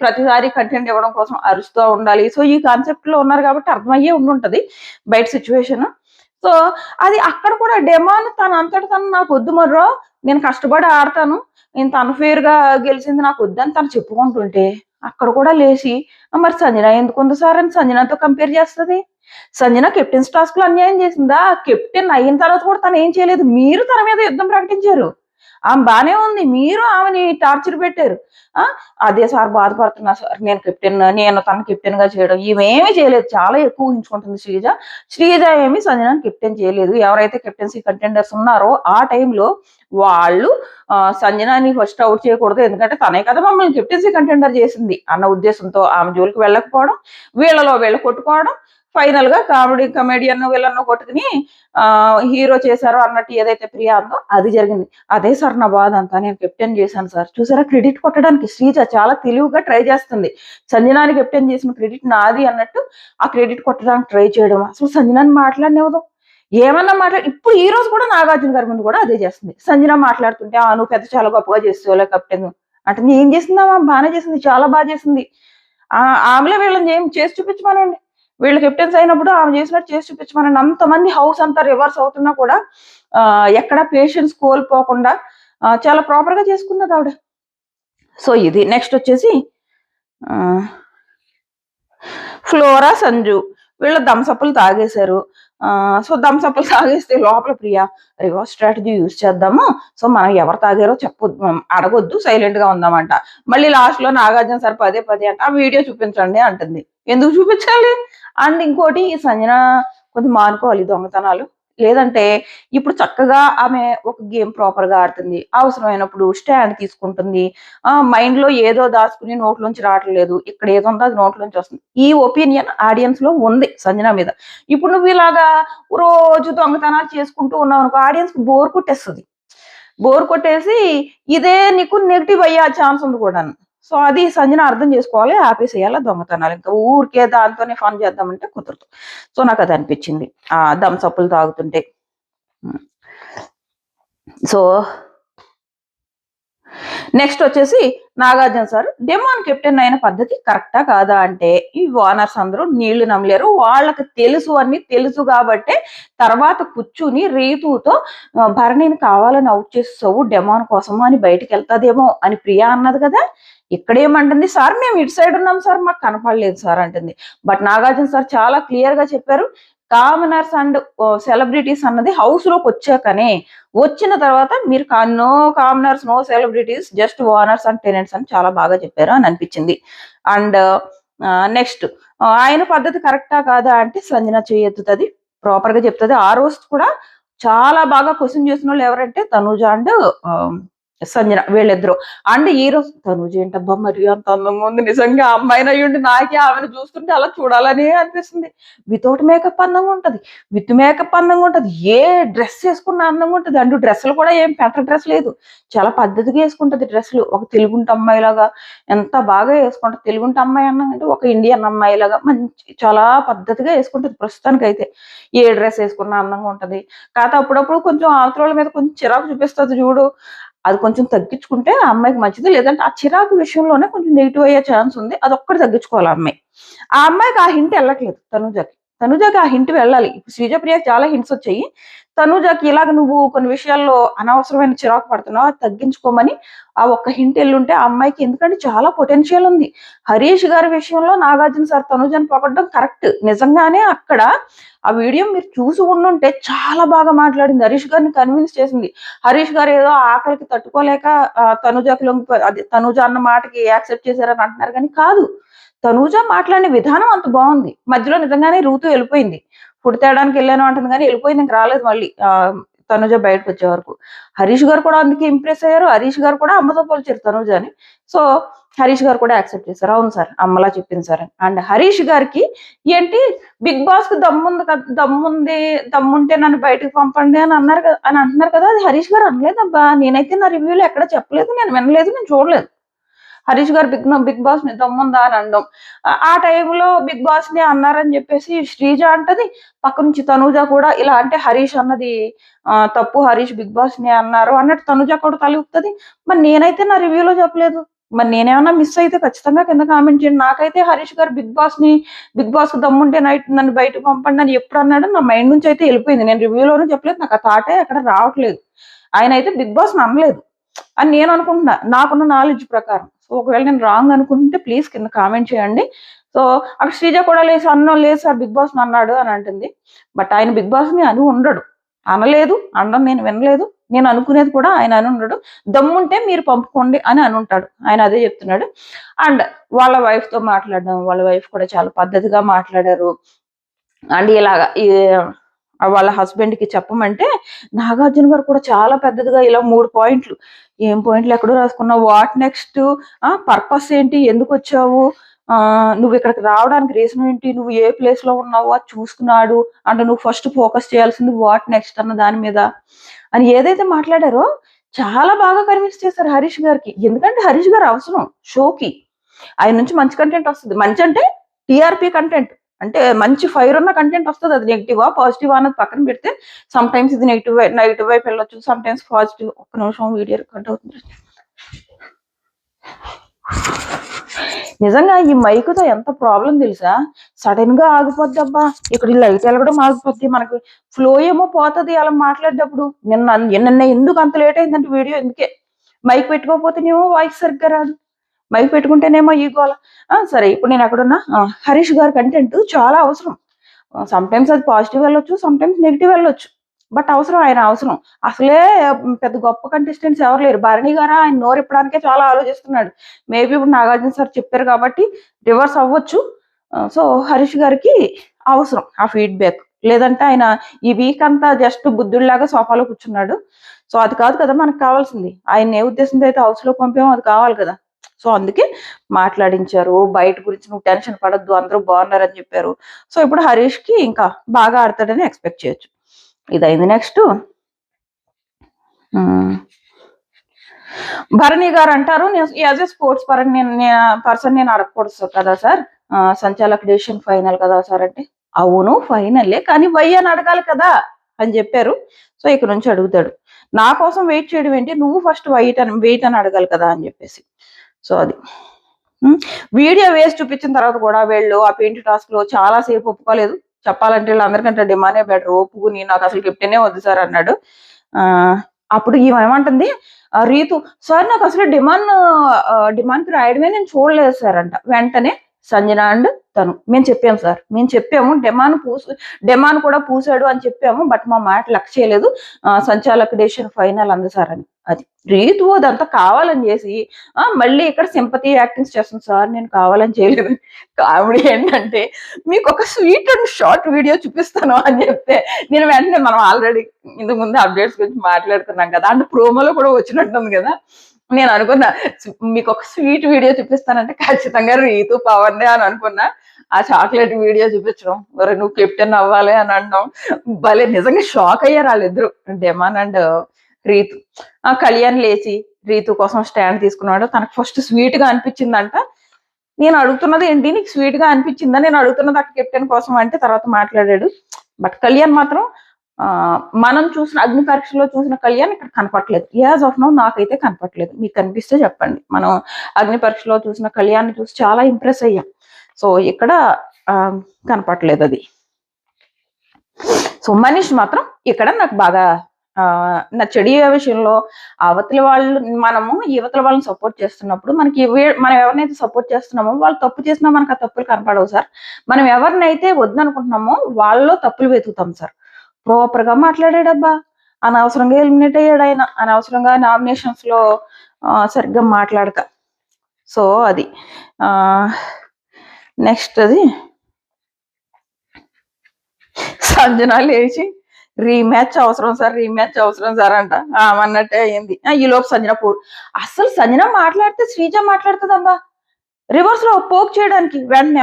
ప్రతిసారి కంటెంట్ ఇవ్వడం కోసం అరుస్తూ ఉండాలి. సో, ఈ కాన్సెప్ట్‌లో ఉన్నారు కాబట్టి అర్థమయ్యే ఉండుంటది బయట సిట్యుయేషన్. సో, అది అక్కడ కూడా డెమాన్ తనంతట తను నాకొద్దు మర్రో, నేను కష్టపడి ఆడతాను. ఇంత అన్‌ఫెయిర్‌గా గెలిచింది నాకొద్దని తను చెప్పుకుంటుంటే, అక్కడ కూడా లేసి మరి సంజన ఎందుకుంది సార్ అని సంజనతో కంపేర్ చేస్తది. సంజన కెప్టెన్స్ టాస్క్‌లో అన్యాయం చేసిందా? కెప్టెన్ అయిన తర్వాత కూడా తనేం చేయలేదు. మీరు తన మీద యుద్ధం ప్రకటించారు. ఆమె బానే ఉంది. మీరు ఆమెని టార్చర్ పెట్టారు. ఆ! అదే సార్ బాధపడుతున్నా సార్. నేను తనని కెప్టెన్‌గా చేయడం. ఈమేమి చేయలేదు. చాలా ఎక్కువ ఊహించుకుంటుంది శ్రీజ. శ్రీజ ఏమి సంజనని కెప్టెన్ చేయలేదు. ఎవరైతే కెప్టెన్సీ కంటెండర్స్ ఉన్నారో ఆ టైంలో వాళ్ళు సంజనని ఫస్ట్ ఔట్ చేయకూడదు. ఎందుకంటే తనే కదా మమ్మల్ని కెప్టెన్సీ కంటెండర్ చేసింది అన్న ఉద్దేశంతో ఆమె జోలికి వెళ్ళకపోవడం, వీళ్ళలో వీళ్ళు కొట్టుకోవడం, ఫైనల్‌గా కమెడియన్ విలన్ను కొట్టుకుని హీరో చేశారు అన్నట్టు ఏదైతే ప్రియా అందో అది జరిగింది. అదే సార్ నా బాధ అంతా. నేను కెప్టెన్ చేశాను సార్. చూసారా క్రెడిట్ కొట్టడానికి శ్రీజ చాలా తెలివిగా ట్రై చేస్తుంది. సంజనాని కెప్టెన్ చేసిన క్రెడిట్ నాది అన్నట్టు ఆ క్రెడిట్ కొట్టడానికి ట్రై చేయడం. అసలు సంజనాని మాట్లాడనివ్వదు. ఏమన్నా ఇప్పుడు ఈ రోజు కూడా నాగార్జున గారి ముందు కూడా అదే చేస్తుంది. సంజన మాట్లాడుతుంటే నువ్వు చాలా గొప్పగా చేస్తావులే కెప్టెన్ అంటే ఏం చేసిందామా బానే చేసింది. చాలా బాగా చేసింది. ఆమెలే వీళ్ళని ఏం చేసి చూపించమనండి. వీళ్ళు కెప్టెన్స్ అయినప్పుడు ఆమె చేసినట్టు చేసి చూపించమనండి. అంతమంది హౌస్ అంతా రివర్స్ అవుతున్నా కూడా ఎక్కడ పేషెన్స్ కోల్పోకుండా చాలా ప్రాపర్ గా చేసుకున్నది ఆవిడ. సో ఇది నెక్స్ట్ వచ్చేసి ఫ్లోరా, సంజు వీళ్ళు థమ్సప్‌లు తాగేశారు. సో థమ్సప్‌లు తాగేస్తే లోపల ప్రియ రివర్స్ స్ట్రాటజీ యూజ్ చేద్దాము. సో మనం ఎవరు తాగారో అడగొద్దు సైలెంట్‌గా ఉందామంట. మళ్ళీ లాస్ట్‌లో నాగార్జున సార్ పదే పదే అంట ఆ వీడియో చూపించండి అంటుంది. ఎందుకు చూపించాలి? అండ్ ఇంకోటి ఈ సంజన కొంచెం మానుకోవాలి దొంగతనాలు. లేదంటే ఇప్పుడు చక్కగా ఆమె ఒక గేమ్ ప్రాపర్‌గా ఆడుతుంది. అవసరమైనప్పుడు స్టాండ్ తీసుకుంటుంది. మైండ్‌లో ఏదో దాచుకుని నోట్లోంచి రావట్లేదు. ఇక్కడ ఏదుందో అది నోట్లోంచి వస్తుంది. ఈ ఒపీనియన్ ఆడియన్స్‌లో ఉంది సంజన మీద. ఇప్పుడు నువ్వు ఇలాగా రోజు దొంగతనాలు చేసుకుంటూ ఉన్నావనుకో ఆడియన్స్‌కి బోర్ కొట్టేస్తది. బోర్ కొట్టేసి ఇదే నీకు నెగెటివ్ అయ్యే ఛాన్స్ ఉంది కూడాను. సో అది సంజన అర్థం చేసుకోవాలి. ఆపేసేయాలి దొంగతనాలు. ఇంకా ఊరికే దాంతోనే ఫన్ చేద్దామంటే కుదరదు. సో నాకు అది అనిపించింది. థమ్స్ అప్‌లు తాగుతుంటే. సో నెక్స్ట్ వచ్చేసి నాగార్జున సార్ డెమాన్ కెప్టెన్ అయిన పద్ధతి కరెక్టా కాదా అంటే ఈ ఓనర్స్ అందరూ నీళ్లు నమ్మలేరు. వాళ్ళకి తెలుసు అన్ని తెలుసు కాబట్టే తర్వాత కూర్చుని రీతుతో భరణిని కావాలని అవుట్ చేస్తావు డెమాన్ కోసము అని బయటికి వెళ్తాదేమో అని ప్రియా అన్నది కదా. ఇక్కడేమంటుంది సార్ మేము ఇటు సైడ్ ఉన్నాం సార్ మాకు కనపడలేదు సార్ అంటుంది. బట్ నాగార్జున సార్ చాలా క్లియర్ గా చెప్పారు. కామనర్స్ అండ్ సెలబ్రిటీస్ అన్నది హౌస్ లోకి వచ్చాకనే వచ్చిన తర్వాత మీరు no commoners no celebrities just owners and tenants అని చాలా బాగా చెప్పారు అని అనిపించింది. అండ్ నెక్స్ట్ ఆయన పద్ధతి కరెక్టా కాదా అంటే సంజన చేయెత్తుతుంది ప్రాపర్ గా చెప్తుంది. ఆ రోజు కూడా చాలా బాగా క్వశ్చన్ చేసిన వాళ్ళు ఎవరంటే తనూజ అండ్ సంజన వీళ్ళిద్దరు. అండ్ ఈ రోజు తనుజ ఏంటబ్బా మరి అంత అందంగా ఉంది, నిజంగా అమ్మాయిని అయ్యుండి నాకే ఆమెను చూస్తుంటే అలా చూడాలని అనిపిస్తుంది. వితౌట్ మేకప్ అందంగా ఉంటది, విత్ మేకప్ అందంగా ఉంటది, ఏ డ్రెస్ వేసుకున్న అందంగా ఉంటది. అంటూ డ్రెస్సులు కూడా ఏం పెద్ద డ్రెస్ లేదు, చాలా పద్ధతిగా వేసుకుంటది డ్రెస్సులు. ఒక తెలుగుంటి అమ్మాయిలాగా ఎంత బాగా వేసుకుంటది. తెలుగుంటి అమ్మాయి అన్నానంటే ఒక ఇండియన్ అమ్మాయిలాగా మంచి చాలా పద్ధతిగా వేసుకుంటది ప్రస్తుతానికి అయితే. ఏ డ్రెస్ వేసుకున్న అందంగా ఉంటది. కాకపోతే అప్పుడప్పుడు కొంచెం అవతల మీద కొంచెం చిరాకు చూపిస్తుంది చూడు, అది కొంచెం తగ్గించుకుంటే ఆ అమ్మాయికి మంచిది. లేదంటే ఆ చిరాకు విషయంలోనే కొంచెం నెగిటివ్ అయ్యే ఛాన్స్ ఉంది. అదొక్కటి తగ్గించుకోవాలి ఆ అమ్మాయి. ఆ అమ్మాయికి ఆ హింట్ వెళ్ళట్లేదు తనుజకి. తనుజకి ఆ హింట్ వెళ్ళాలి. ఇప్పుడు శ్రీజప్రియకి చాలా హింట్స్ వచ్చాయి. తనుజకి ఇలాగ నువ్వు కొన్ని విషయాల్లో అనవసరమైన చిరాకు పడుతున్నావు, అది తగ్గించుకోమని ఆ ఒక్క హింట్ వెళ్ళుంటే ఆ అమ్మాయికి, ఎందుకంటే చాలా పొటెన్షియల్ ఉంది. హరీష్ గారి విషయంలో నాగార్జున సార్ తనుజని పొగడ్డం కరెక్ట్. నిజంగానే అక్కడ ఆ వీడియో మీరు చూసి ఉండుంటే చాలా బాగా మాట్లాడింది, హరీష్ గారిని కన్విన్స్ చేసింది. హరీష్ గారు ఏదో ఆకలికి తట్టుకోలేక తనుజకి అదే తనుజ అన్న మాటకి యాక్సెప్ట్ చేశారని అంటున్నారు, కానీ కాదు. తనూజ మాట్లాడిన విధానం అంత బాగుంది. మధ్యలో నిజంగానే రూతు వెళ్ళిపోయింది. ఫుడ్ తేడానికి వెళ్ళాను అంటుంది కానీ వెళ్ళిపోయింది, ఇంక రాలేదు మళ్ళీ తనుజ బయటకు వచ్చే వరకు. హరీష్ గారు కూడా అందుకే ఇంప్రెస్ అయ్యారు. హరీష్ గారు కూడా అమ్మతో పోల్చారు తనుజని. సో హరీష్ గారు కూడా యాక్సెప్ట్ చేశారు, అవును సార్ అమ్మలా చెప్పింది సార్ అని. అండ్ హరీష్ గారికి ఏంటి, బిగ్ బాస్ కు దమ్ముంది కదా, దమ్ముంటే నన్ను బయటకు పంపండి అని అన్నారు కదా అని అంటున్నారు కదా, అది హరీష్ గారు అనలేదబ్బా. నేనైతే నా రివ్యూలో ఎక్కడ చెప్పలేదు, నేను వినలేదు, నేను చూడలేదు. హరీష్ గారు బిగ్ బాస్ ని దమ్ముందా అని అనడం. ఆ టైంలో బిగ్ బాస్ ని అన్నారని చెప్పేసి శ్రీజ అంటది, పక్క నుంచి తనూజ కూడా ఇలా అంటే హరీష్ అన్నది తప్పు, హరీష్ బిగ్ బాస్ ని అన్నారు అన్నట్టు తనూజ కూడా తల ఊపుతుంది. మరి నేనైతే నా రివ్యూలో చెప్పలేదు, మరి నేనేమన్నా మిస్ అయితే ఖచ్చితంగా కింద కామెంట్ చేయండి. నాకైతే హరీష్ గారు బిగ్ బాస్ కు దమ్ముంటే నన్ను బయటకు పంపండి అని ఎప్పుడు అన్నాడు నా మైండ్ నుంచి అయితే వెళ్ళిపోయింది. నేను రివ్యూలోనూ చెప్పలేదు, నాకు ఆ థాటే అక్కడ రావట్లేదు. ఆయన అయితే బిగ్ బాస్ ని అనలేదు అని నేను అనుకుంటున్నా, నాకున్న నాలెడ్జ్ ప్రకారం. సో ఒకవేళ నేను రాంగ్ అనుకుంటే ప్లీజ్ కింద కామెంట్ చేయండి. సో అక్కడ శ్రీజ కూడా లేసి లేదు సార్ బిగ్ బాస్ అన్నాడు అని అంటుంది. బట్ ఆయన బిగ్ బాస్ ని అని ఉండడు, అనలేదు, అనడం నేను వినలేదు, నేను అనుకునేది కూడా ఆయన అని ఉండడు. దమ్ముంటే మీరు పంపుకోండి అని ఉంటాడు, ఆయన అదే చెప్తున్నాడు. అండ్ వాళ్ళ వైఫ్ తో మాట్లాడడం, వాళ్ళ వైఫ్ కూడా చాలా పద్ధతిగా మాట్లాడారు. అండ్ ఇలాగా వాళ్ళ హస్బెండ్ కి చెప్పమంటే నాగార్జున గారు కూడా చాలా పెద్దదిగా ఇలా 3 పాయింట్లు, ఏం పాయింట్లు ఎక్కడో రాసుకున్నావు, వాట్ నెక్స్ట్, పర్పస్ ఏంటి, ఎందుకు వచ్చావు, నువ్వు ఇక్కడికి రావడానికి రీజన్ ఏంటి, నువ్వు ఏ ప్లేస్ లో ఉన్నావు అది చూసుకున్నాడు అంటే నువ్వు ఫస్ట్ ఫోకస్ చేయాల్సింది వాట్ నెక్స్ట్ అన్న దాని మీద అని ఏదైతే మాట్లాడారో చాలా బాగా కన్విన్స్ చేశారు హరీష్ గారికి. ఎందుకంటే హరీష్ గారు అవసరం షోకి, ఆయన నుంచి మంచి కంటెంట్ వస్తుంది. మంచి అంటే టీఆర్పీ కంటెంట్, అంటే మంచి ఫైర్ ఉన్న కంటెంట్ వస్తుంది. అది నెగిటివా పాజిటివా అన్నది పక్కన పెడితే సమ్ టైమ్స్ ఇది నెగిటివ్ వైపు వెళ్ళొచ్చు, సమ్ టైమ్స్ పాజిటివ్. ఒక్క నిమిషం వీడియో రికార్డ్ అవుతుంది. నిజంగా ఈ మైకుతో ఎంత ప్రాబ్లం తెలుసా, సడన్ గా ఆగిపోద్ది అబ్బా, ఇక్కడ లైట్ వెళ్ళడం ఆగిపోద్ది, మనకి ఫ్లో ఏమో పోతుంది అలా మాట్లాడేటప్పుడు. నిన్న ఎందుకు అంత లేట్ అయిందంటే వీడియో ఎందుకే, మైక్ పెట్టుకోకపోతేనేమో వాయిస్ సరిగ్గా రాదు, మైక్ పెట్టుకుంటేనేమో ఈ గోల. సరే ఇప్పుడు నేను ఎక్కడున్నా, హరీష్ గారి కంటెంట్ చాలా అవసరం. సమ్ టైమ్స్ అది పాజిటివ్ వెళ్ళొచ్చు, సమ్ టైమ్స్ నెగిటివ్ వెళ్ళొచ్చు, బట్ అవసరం, ఆయన అవసరం. అసలే పెద్ద గొప్ప కంటెస్టెంట్స్ ఎవరు లేరు. భరణి గారు ఆయన నోరు ఇప్పడానికే చాలా ఆలోచిస్తున్నాడు. మేబీ ఇప్పుడు నాగార్జున సార్ చెప్పారు కాబట్టి రివర్స్ అవ్వచ్చు. సో హరీష్ గారికి అవసరం ఆ ఫీడ్బ్యాక్, లేదంటే ఆయన ఈ వీక్ అంతా జస్ట్ బుద్ధుడిలాగా సోఫాలో కూర్చున్నాడు. సో అది కాదు కదా మనకు కావాల్సింది. ఆయన ఏ ఉద్దేశంతో అయితే హౌస్ లో పంపామో అది కావాలి కదా. సో అందుకే మాట్లాడించారు. బయట గురించి నువ్వు టెన్షన్ పడద్దు, అందరూ బాగున్నారని చెప్పారు. సో ఇప్పుడు హరీష్ కి ఇంకా బాగా ఆడతాడని ఎక్స్పెక్ట్ చేయొచ్చు. ఇదైంది. నెక్స్ట్ భరణి గారు అంటారు, యాజ్ ఎ స్పోర్ట్స్ పర్సన్ నేను అడగకూడదు కదా సార్, సంచాలక డెసిషన్ ఫైనల్ కదా సార్ అంటే, అవును ఫైనల్లే కానీ వై అని అడగాలి కదా అని చెప్పారు. సో ఇక్కడ నుంచి అడుగుతాడు, నా కోసం వెయిట్ చేయడం ఏంటి, నువ్వు ఫస్ట్ వెయిట్ అని అడగాలి కదా అని చెప్పేసి. సో అది వీడియో వేసి చూపించిన తర్వాత కూడా వీళ్ళు ఆ పెయింట్ టాస్క్ లో చాలా సేపు ఒప్పుకోలేదు. చెప్పాలంటే వీళ్ళందరికంటే డిమాండే బెటర్, ఒప్పుకుని నాకు అసలు కెప్టెనే వద్దు సార్ అన్నాడు. అప్పుడు ఏమంటుంది రీతు, సార్ నాకు అసలు డిమాండ్ కి రాయడమే నేను చూడలేదు సార్ అంట. వెంటనే సంజన అండ్ తను మేము చెప్పాము సార్, మేము చెప్పాము డెమాన్ కూడా పూసాడు అని చెప్పాము, బట్ మా మాట లెక్క చేయలేదు, సంచాలక డెసిషన్ ఫైనల్ అంది సార్ అని. అది రీతు అదంతా కావాలని చేసి మళ్ళీ ఇక్కడ సింపతి యాక్టింగ్స్ చేస్తుంది సార్, నేను కావాలని చేయలేదు. కామెడీ ఏంటంటే మీకు ఒక స్వీట్ అండ్ షార్ట్ వీడియో చూపిస్తాను అని చెప్తే నేను వెంటనే, మనం ఆల్రెడీ ఇంతకు ముందు అప్డేట్స్ గురించి మాట్లాడుకున్నాం కదా, అండ్ ప్రోమోలో కూడా వచ్చినట్టుంది కదా, నేను అనుకున్నా మీకు ఒక స్వీట్ వీడియో చూపిస్తానంటే ఖచ్చితంగా రీతు పవన్ అని అనుకున్నా. ఆ చాక్లెట్ వీడియో చూపించడం, మరి నువ్వు కెప్టెన్ అవ్వాలి అని అనడం భలే నిజంగా షాక్ అయ్యారు వాళ్ళిద్దరు, డెమాన్ అండ్ రీతు. కళ్యాణ్ లేచి రీతు కోసం స్టాండ్ తీసుకున్నాడు. తనకు ఫస్ట్ స్వీట్ గా అనిపించిందంట. నేను అడుగుతున్నది ఏంటి, నీకు స్వీట్ గా అనిపించిందా, నేను అడుగుతున్నది అక్కడ కెప్టెన్ కోసం అంటే తర్వాత మాట్లాడాడు. బట్ కళ్యాణ్ మాత్రం మనం చూసిన అగ్ని పరీక్షలో చూసిన కళ్యాణ్ ఇక్కడ కనపట్లేదు. యాజ్ ఆఫ్ నౌ నాకైతే కనపట్లేదు, మీకు కనిపిస్తే చెప్పండి. మనం అగ్ని పరీక్షలో చూసిన కళ్యాణ్ చూసి చాలా ఇంప్రెస్ అయ్యాం. సో ఇక్కడ కనపట్లేదు అది. సో మనీష్ మాత్రం ఇక్కడ నాకు బాగా నచ్చడి విషయంలో, అవతల వాళ్ళు మనము యువతల వాళ్ళని సపోర్ట్ చేస్తున్నప్పుడు మనకి మనం ఎవరినైతే సపోర్ట్ చేస్తున్నామో వాళ్ళు తప్పు చేసినా మనకు ఆ తప్పులు కనపడవు సార్. మనం ఎవరినైతే వద్దనుకుంటున్నామో వాళ్ళలో తప్పులు వెతుకుతాం సార్. ప్రాపర్ గా మాట్లాడాడబ్బా, అనవసరంగా ఎలిమినేట్ అయ్యాడు ఆయన, అనవసరంగా నామినేషన్స్ లో సరిగ్గా మాట్లాడక. సో అది నెక్స్ట్ అది సంజన లేచి రీమ్యాచ్ అవసరం సార్ అంట, అన్నట్టే అయింది. ఈ లోపు సంజన అసలు సంజన మాట్లాడితే శ్రీజ మాట్లాడుతుందమ్మా రివర్స్ లో పోక్ చేయడానికి వెంటనే.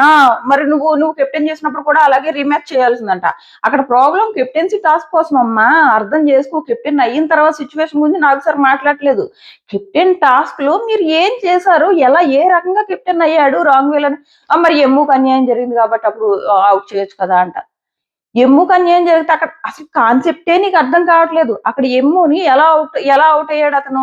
మరి నువ్వు కెప్టెన్ చేసినప్పుడు కూడా అలాగే రీమ్యాచ్ చేయాల్సిందంట. అక్కడ ప్రాబ్లం కెప్టెన్సీ టాస్క్ కోసం అమ్మా, అర్థం చేసుకో. కెప్టెన్ అయిన తర్వాత సిచ్యువేషన్ గురించి నాకు సార్ మాట్లాడలేదు. కెప్టెన్ టాస్క్ లో మీరు ఏం చేశారు, ఎలా ఏ రకంగా కెప్టెన్ అయ్యాడు రాంగ్ వేలని. మరి ఎమ్ముకు అన్యాయం జరిగింది కాబట్టి అప్పుడు అవుట్ చేయొచ్చు కదా అంట. ఎమ్ముకు అన్యాయం జరిగితే అక్కడ అసలు కాన్సెప్టే నీకు అర్థం కావట్లేదు. అక్కడ ఎమ్ముని ఎలా అవుట్ అయ్యాడు అతను.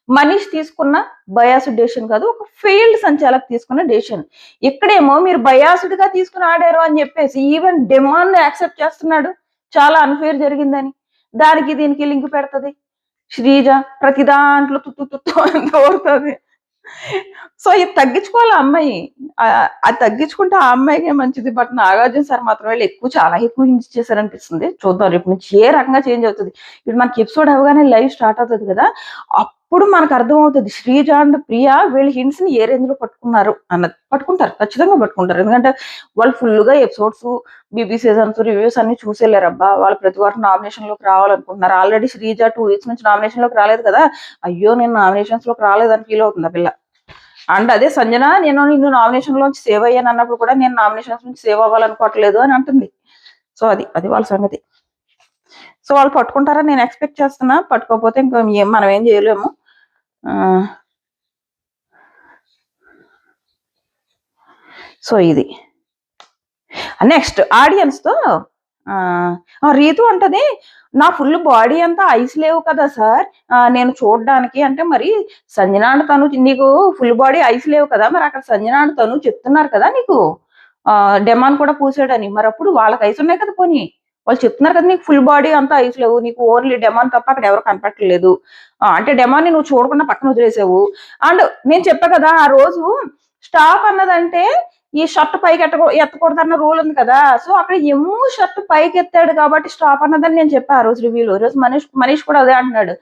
మనీష్ తీసుకున్న బయాసుడ్ డెసిషన్ కాదు, ఒక ఫెయిల్డ్ సంచాలక్ తీసుకున్న డెసిషన్. ఇక్కడేమో మీరు బయాసుడ్ గా తీసుకుని ఆడారు అని చెప్పేసి ఈవెన్ డిమాండ్ యాక్సెప్ట్ చేస్తున్నాడు చాలా అన్ఫేర్ జరిగిందని. దానికి దీనికి లింక్ పెడుతుంది శ్రీజ, ప్రతి దాంట్లో తుత్తుతుంది. సో ఇది తగ్గించుకోవాలి అమ్మాయి, అది తగ్గించుకుంటే ఆ అమ్మాయికే మంచిది. బట్ నాగార్జున సార్ మాత్రం వీళ్ళు చాలా ఎక్కువ హింట్స్ చేశారనిపిస్తుంది. చూద్దాం రేపు నుంచి ఏ రకంగా చేంజ్ అవుతుంది. ఇప్పుడు మనకి ఎపిసోడ్ అవగానే లైవ్ స్టార్ట్ అవుతుంది కదా, అప్పుడు మనకు అర్థమవుతుంది శ్రీజ అండ్ ప్రియా వీళ్ళ హింట్స్ ని ఏ రేంజ్ లో పట్టుకున్నారు అన్నది. పట్టుకుంటారు, ఖచ్చితంగా పట్టుకుంటారు. ఎందుకంటే వాళ్ళు ఫుల్ గా ఎపిసోడ్స్, బీబీ సీజన్స్, రివ్యూస్ అన్ని చూసేళ్ళారబ్బా. వాళ్ళు ప్రతి వారం నామినేషన్ లోకి రావాలనుకుంటున్నారు. ఆల్రెడీ శ్రీజ 2 weeks నుంచి నామినేషన్ లోకి రాలేదు కదా, అయ్యో నేను నామినేషన్స్ లోకి రాలేదని ఫీల్ అవుతుంది ఆ పిల్ల. అండ్ అదే సంజన, నిన్ను నామినేషన్ లోంచి సేవ్ అయ్యాను అన్నప్పుడు కూడా నేను నామినేషన్స్ నుంచి సేవ్ అవ్వాలనుకోవట్లేదు అని అంటుంది. సో అది వాళ్ళ సంగతి. సో వాళ్ళు పట్టుకుంటారని నేను ఎక్స్పెక్ట్ చేస్తున్నా. పట్టుకోకపోతే ఇంకా మనం ఏం చేయలేము. సో ఇది నెక్స్ట్ ఆడియన్స్ తో రీతు అంటది, నా ఫుల్ బాడీ అంతా ఐస్ లేవు కదా సార్ నేను చూడడానికి అంటే, మరి సంజన అండ్ తను నీకు ఫుల్ బాడీ ఐస్ లేవు కదా, మరి అక్కడ సంజన అండ్ తను చెప్తున్నారు కదా నీకు డెమాన్ కూడా పూసాడని, మరి అప్పుడు వాళ్ళకి ఐస్ ఉన్నాయి కదా, పోనీ వాళ్ళు చెప్తున్నారు కదా నీకు ఫుల్ బాడీ అంతా ఐస్ లేవు, నీకు ఓన్లీ డెమాన్ తప్ప అక్కడ ఎవరు కనపట్టలేదు అంటే డెమాన్ ని నువ్వు చూడకుండా పక్కన వదిలేసావు. అండ్ నేను చెప్పా కదా ఆ రోజు స్టాప్ అన్నదంటే ఈ షర్ట్ పైకి ఎత్తకూడదన్న రూల్ ఉంది కదా, సో అక్కడ ఎమ్ము షర్ట్ పైకి ఎత్తాడు కాబట్టి స్టాప్ అన్నదని నేను చెప్పా ఆ రోజు రివ్యూలో. ఈ రోజు మనీష్ కూడా అదే అంటున్నాడు.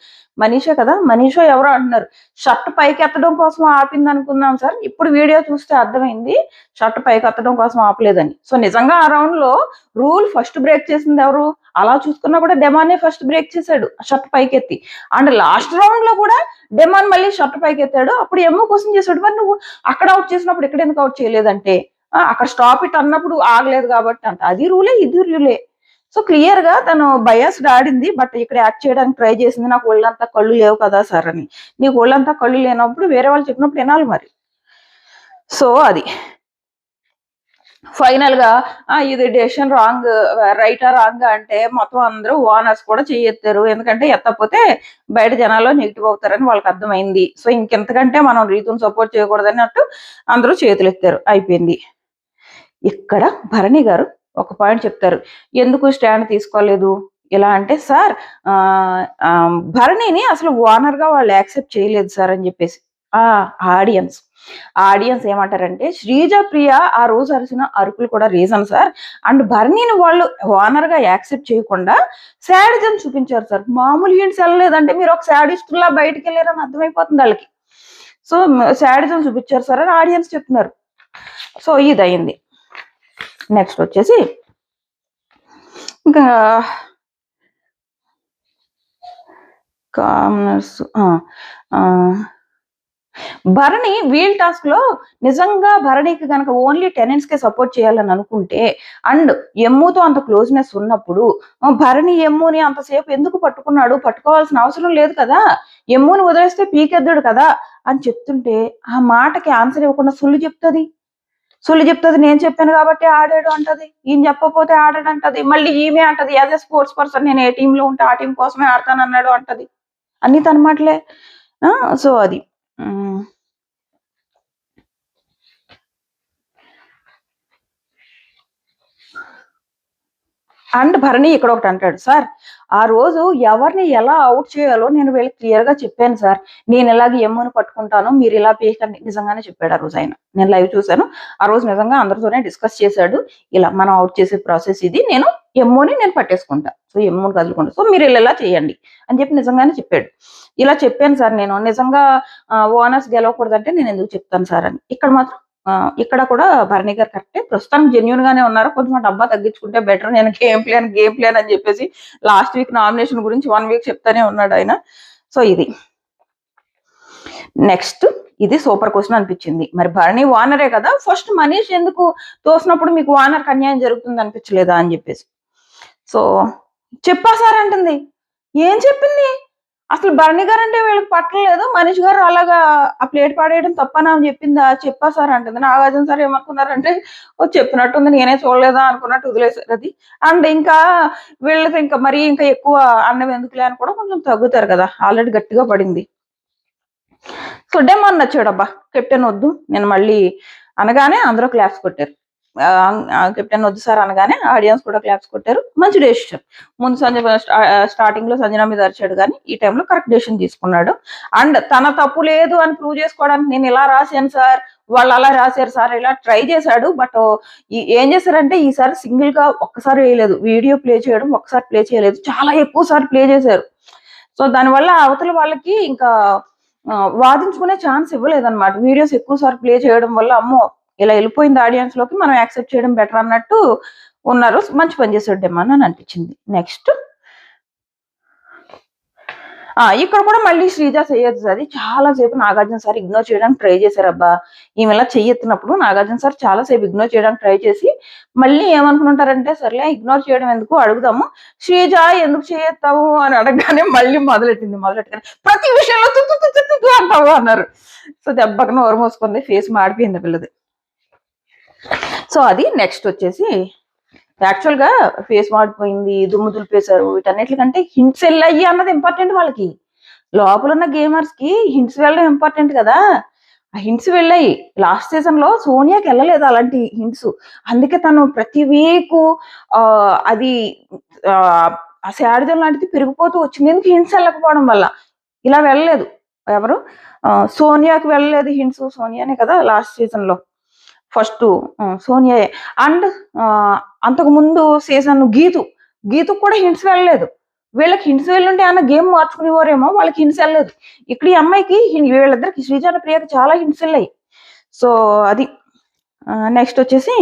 మనీషే కదా, మనీషో ఎవరో అంటున్నారు షర్ట్ పైకి ఎత్తడం కోసం ఆపింది అనుకుందాం సార్. ఇప్పుడు వీడియో చూస్తే అర్థమైంది షర్ట్ పైకి ఎత్తడం కోసం ఆపలేదని. సో నిజంగా ఆ రౌండ్ లో రూల్ ఫస్ట్ బ్రేక్ చేసింది ఎవరు, అలా చూసుకున్నా కూడా డెమానే ఫస్ట్ బ్రేక్ చేశాడు షర్ట్ పైకి ఎత్తి. అండ్ లాస్ట్ రౌండ్ లో కూడా డెమాన్ మళ్ళీ షర్ట్ పైకి ఎత్తాడు, అప్పుడు ఎమ్మో క్వశ్చన్ చేశాడు, మరి నువ్వు అక్కడ అవుట్ చేసినప్పుడు ఇక్కడ ఎందుకు అవుట్ చేయలేదంటే, అక్కడ స్టాప్ ఇట్ అన్నప్పుడు ఆగలేదు కాబట్టి అంట. అది రూలే ఇది రూలే. సో క్లియర్ గా తను బయాస్డ్ ఆడింది, బట్ ఇక్కడ యాక్ట్ చేయడానికి ట్రై చేసింది నాకు ఒళ్ళంతా కళ్ళు లేవు కదా సార్ అని. నీకు ఒళ్ళంతా కళ్ళు లేనప్పుడు వేరే వాళ్ళు చెప్పినప్పుడు వినాలి మరి. సో అది ఫైనల్ గా ఇది డెసిషన్ రాంగ్, రైటా రాంగ్ అంటే మొత్తం అందరూ ఓనర్స్ కూడా చేయెత్తారు. ఎందుకంటే ఎత్తకపోతే బయట జనాల్లో నెగిటివ్ అవుతారని వాళ్ళకి అర్థమైంది. సో ఇంకెంతకంటే మనం రీతుని సపోర్ట్ చేయకూడదని అన్నట్టు అందరూ చేతులు ఎత్తారు, అయిపోయింది. ఇక్కడ భరణి గారు ఒక పాయింట్ చెప్తారు, ఎందుకు స్టాండ్ తీసుకోలేదు ఇలా అంటే, సార్ భరణిని అసలు ఓనర్ గా వాళ్ళు యాక్సెప్ట్ చేయలేదు సార్ అని చెప్పేసి. ఆడియన్స్ ఆడియన్స్ ఏమంటారంటే, శ్రీజ ప్రియ ఆ రోజు అరిసిన అరుపులు కూడా రీజన్ సార్. అండ్ భరణిని వాళ్ళు ఓనర్ గా యాక్సెప్ట్ చేయకుండా శాడిజం చూపించారు సార్. మామూలు హింట్స్ వెళ్ళలేదంటే మీరు ఒక శాడిస్టులా బయటికి వెళ్ళారని అర్థమైపోతుంది వాళ్ళకి. సో శాడిజం చూపించారు సార్ అని ఆడియన్స్ చెప్తున్నారు. సో ఇది అయింది. నెక్స్ట్ వచ్చేసి ఇంకా కామనర్స్ భరణి వీల్ టాస్క్ లో నిజంగా భరణికి కనుక ఓన్లీ టెనెంట్స్ కే సపోర్ట్ చేయాలని అనుకుంటే, అండ్ ఎమ్ముతో అంత క్లోజ్నెస్ ఉన్నప్పుడు భరణి ఎమ్ముని అంతసేపు ఎందుకు పట్టుకున్నాడు? పట్టుకోవాల్సిన అవసరం లేదు కదా, ఎమ్ముని వదిలేస్తే పీకెద్దుడు కదా అని చెప్తుంటే ఆ మాటకి ఆన్సర్ ఇవ్వకుండా సుల్లు చెప్తుంది. నేను చెప్పాను కాబట్టి ఆడాడు అంటది, ఈయన చెప్పకపోతే ఆడాడు అంటది, మళ్ళీ ఈమె అంటది యాజ్ ఎ స్పోర్ట్స్ పర్సన్ నేను ఏ టీంలో ఉంటే ఆ టీం కోసమే ఆడతానన్నాడు అంటది. అన్ని తన మాటలే. సో అది అండ్ భరణి ఇక్కడ ఒకటి అంటాడు, సార్ ఆ రోజు ఎవరిని ఎలా అవుట్ చేయాలో నేను వీళ్ళకి క్లియర్ గా చెప్పాను సార్, నేను ఇలాగ ఎమ్ముని పట్టుకుంటాను మీరు ఇలా పీకండి. నిజంగానే చెప్పాడు ఆ రోజు ఆయన, నేను లైవ్ చూశాను. ఆ రోజు నిజంగా అందరితోనే డిస్కస్ చేశాడు, ఇలా మనం అవుట్ చేసే ప్రాసెస్ ఇది, నేను ఎమ్ముని నేను పట్టేసుకుంటా, సో ఎమ్ముని కదులుకుంటా, సో మీరు ఇలా చేయండి అని చెప్పి నిజంగానే చెప్పాడు. ఇలా చెప్పాను సార్ నేను, నిజంగా ఓనర్స్ గెలవకూడదంటే నేను ఎందుకు చెప్తాను సార్ అని. ఇక్కడ మాత్రం ఇక్కడ కూడా భరణి గారు కరెక్టే, ప్రస్తుతానికి జెన్యున్ గానే ఉన్నారు, కొంచెం డబ్బా తగ్గించుకుంటే బెటర్, నేను గేమ్ ప్లాన్ అని చెప్పేసి లాస్ట్ వీక్ నామినేషన్ గురించి 1 వీక్ చెప్తానే ఉన్నాడు ఆయన. సో ఇది నెక్స్ట్, ఇది సూపర్ క్వశ్చన్ అనిపించింది. మరి భరణి వానరే కదా, ఫస్ట్ మనీష్ ఎందుకు తోసినప్పుడు మీకు వానర్కి అన్యాయం జరుగుతుంది అనిపించలేదా అని చెప్పేసి. సో చెప్పా సార్ అంటుంది. ఏం చెప్పింది అసలు? భరణి గారు అంటే వీళ్ళకి పట్టలేదు, మనీష్ గారు అలాగా ఆ ప్లేట్ పాడేయడం తప్పనా అని చెప్పిందా? చెప్పా సార్ అంటుంది. నాగార్జున సార్ ఏమనుకున్నారంటే, ఓ చెప్పినట్టుంది నేనే చూడలేదా అనుకున్నట్టు వదిలేసారు అది. అండ్ ఇంకా వీళ్ళకి ఇంకా మరీ ఇంకా ఎక్కువ అన్నం ఎందుకులే అని కూడా కొంచెం తగ్గుతారు కదా, ఆల్రెడీ గట్టిగా పడింది. సో డెమాన్ నచ్చాడు, అబ్బా కెప్టెన్ వద్దు నేను మళ్ళీ అనగానే అందరూ క్లాప్స్ కొట్టారు. కెప్టెన్ వద్దు సార్ అనగానే ఆడియన్స్ కూడా క్లాప్స్ కొట్టారు. మంచి డెసిషన్. ముందు స్టార్టింగ్ లో సంజన మీద అరిచాడు, కానీ ఈ టైంలో కరెక్ట్ డెసిషన్ తీసుకున్నాడు. అండ్ తన తప్పు లేదు అని ప్రూవ్ చేసుకోవడానికి నేను ఇలా రాశాను సార్, వాళ్ళు అలా రాశారు సార్, ఇలా ట్రై చేశాడు. బట్ ఏం చేశారంటే ఈసారి సింగిల్ గా ఒక్కసారి వేయలేదు, వీడియో ప్లే చేయడం ఒక్కసారి ప్లే చేయలేదు, చాలా ఎక్కువ సార్లు ప్లే చేశారు. సో దానివల్ల అవతల వాళ్ళకి ఇంకా వాదించుకునే ఛాన్స్ ఇవ్వలేదన్నమాట. వీడియోస్ ఎక్కువ సార్లు ప్లే చేయడం వల్ల అమ్మో ఇలా వెళ్ళిపోయింది ఆడియన్స్ లోకి, మనం యాక్సెప్ట్ చేయడం బెటర్ అన్నట్టు ఉన్నారు. మంచి పని చేసాడు డెమాన్ అని అనిపించింది. నెక్స్ట్ ఇక్కడ కూడా మళ్ళీ శ్రీజ చేయొచ్చు, అది చాలా సేపు నాగార్జున సార్ ఇగ్నోర్ చేయడానికి ట్రై చేశారు. అబ్బా ఈమె ఇలా చెయ్యెత్తినప్పుడు నాగార్జున సార్ చాలా సేపు ఇగ్నోర్ చేయడానికి ట్రై చేసి మళ్ళీ ఏమనుకుంటారంటే, సర్లే ఇగ్నోర్ చేయడం ఎందుకు అడుగుదాము, శ్రీజ ఎందుకు చేయెత్తావు అని అడగగానే మళ్ళీ మొదలెట్టగానే ప్రతి విషయంలో తుత్తు అంటావు అన్నారు. సో దెబ్బకి నోరు మోసుకుంది, ఫేస్ మాడిపోయింది పిల్లది. సో అది నెక్స్ట్ వచ్చేసి, యాక్చువల్ గా ఫేస్ మాడిపోయింది, దుమ్ము దులిపేశారు, వీటన్నిటికంటే హింట్స్ వెళ్ళాయి అన్నది ఇంపార్టెంట్. వాళ్ళకి లోపల ఉన్న గేమర్స్ కి హింట్స్ వెళ్ళడం ఇంపార్టెంట్ కదా. ఆ హింట్స్ వెళ్ళాయి. లాస్ట్ సీజన్ లో సోనియాకి వెళ్ళలేదు అలాంటి హింట్స్, అందుకే తను ప్రతి వీక్ అది ఆ శాడిజం లాంటిది పెరిగిపోతూ వచ్చింది. ఎందుకు హింట్స్ వెళ్ళకపోవడం వల్ల ఇలా వెళ్ళలేదు. ఎవరు సోనియాకి వెళ్ళలేదు హింట్స్, సోనియానే కదా లాస్ట్ సీజన్ లో ఫస్ట్ సోనియా. అండ్ అంతకు ముందు సీజన్ గీతు కూడా హింట్స్ వెళ్ళలేదు. వీళ్ళకి హింట్స్ వెళ్ళుంటే అన్న గేమ్ మార్చుకునేవారేమో, వాళ్ళకి హింట్స్ వెళ్ళలేదు. ఇక్కడ ఈ అమ్మాయికి వీళ్ళిద్దరికి శ్రీజాన ప్రియకి చాలా హింట్స్ వెళ్ళాయి. సో అది నెక్స్ట్ వచ్చేసి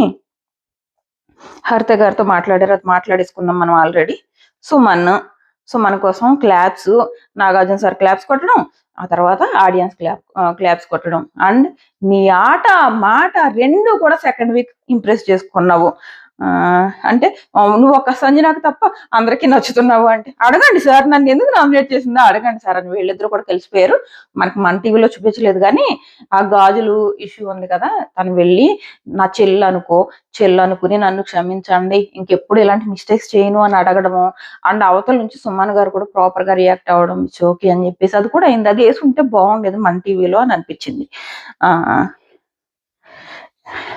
హరిత గారితో మాట్లాడారు, అది మాట్లాడేసుకున్నాం మనం ఆల్రెడీ. సుమన్ కోసం క్లాప్స్, నాగార్జున సార్ క్లాప్స్ కొట్టడం, ఆ తర్వాత ఆడియన్స్ క్లాప్స్ కొట్టడం. అండ్ నీ ఆట మాట రెండు కూడా సెకండ్ వీక్ ఇంప్రెస్ చేసుకున్నావు. అంటే నువ్వు ఒక సంజనాకు తప్ప అందరికీ నచ్చుతున్నావు అంటే, అడగండి సార్ నన్ను ఎందుకు నామినేట్ చేసిందో అడగండి సార్ అని వీళ్ళిద్దరు కూడా కలిసిపోయారు. మన టీవీలో చూపించలేదు, కానీ ఆ గాజులు ఇష్యూ ఉంది కదా, తను వెళ్ళి నా చెల్లు అనుకుని నన్ను క్షమించండి, ఇంకెప్పుడు ఇలాంటి మిస్టేక్స్ చేయను అని అడగడము. అండ్ అవతల నుంచి సుమన్ గారు కూడా ప్రాపర్ గా రియాక్ట్ అవ్వడం, ఓకే అని చెప్పేసి అది కూడా అయింది. అది వేసుకుంటే బాగుండేది మన టీవీలో అని అనిపించింది.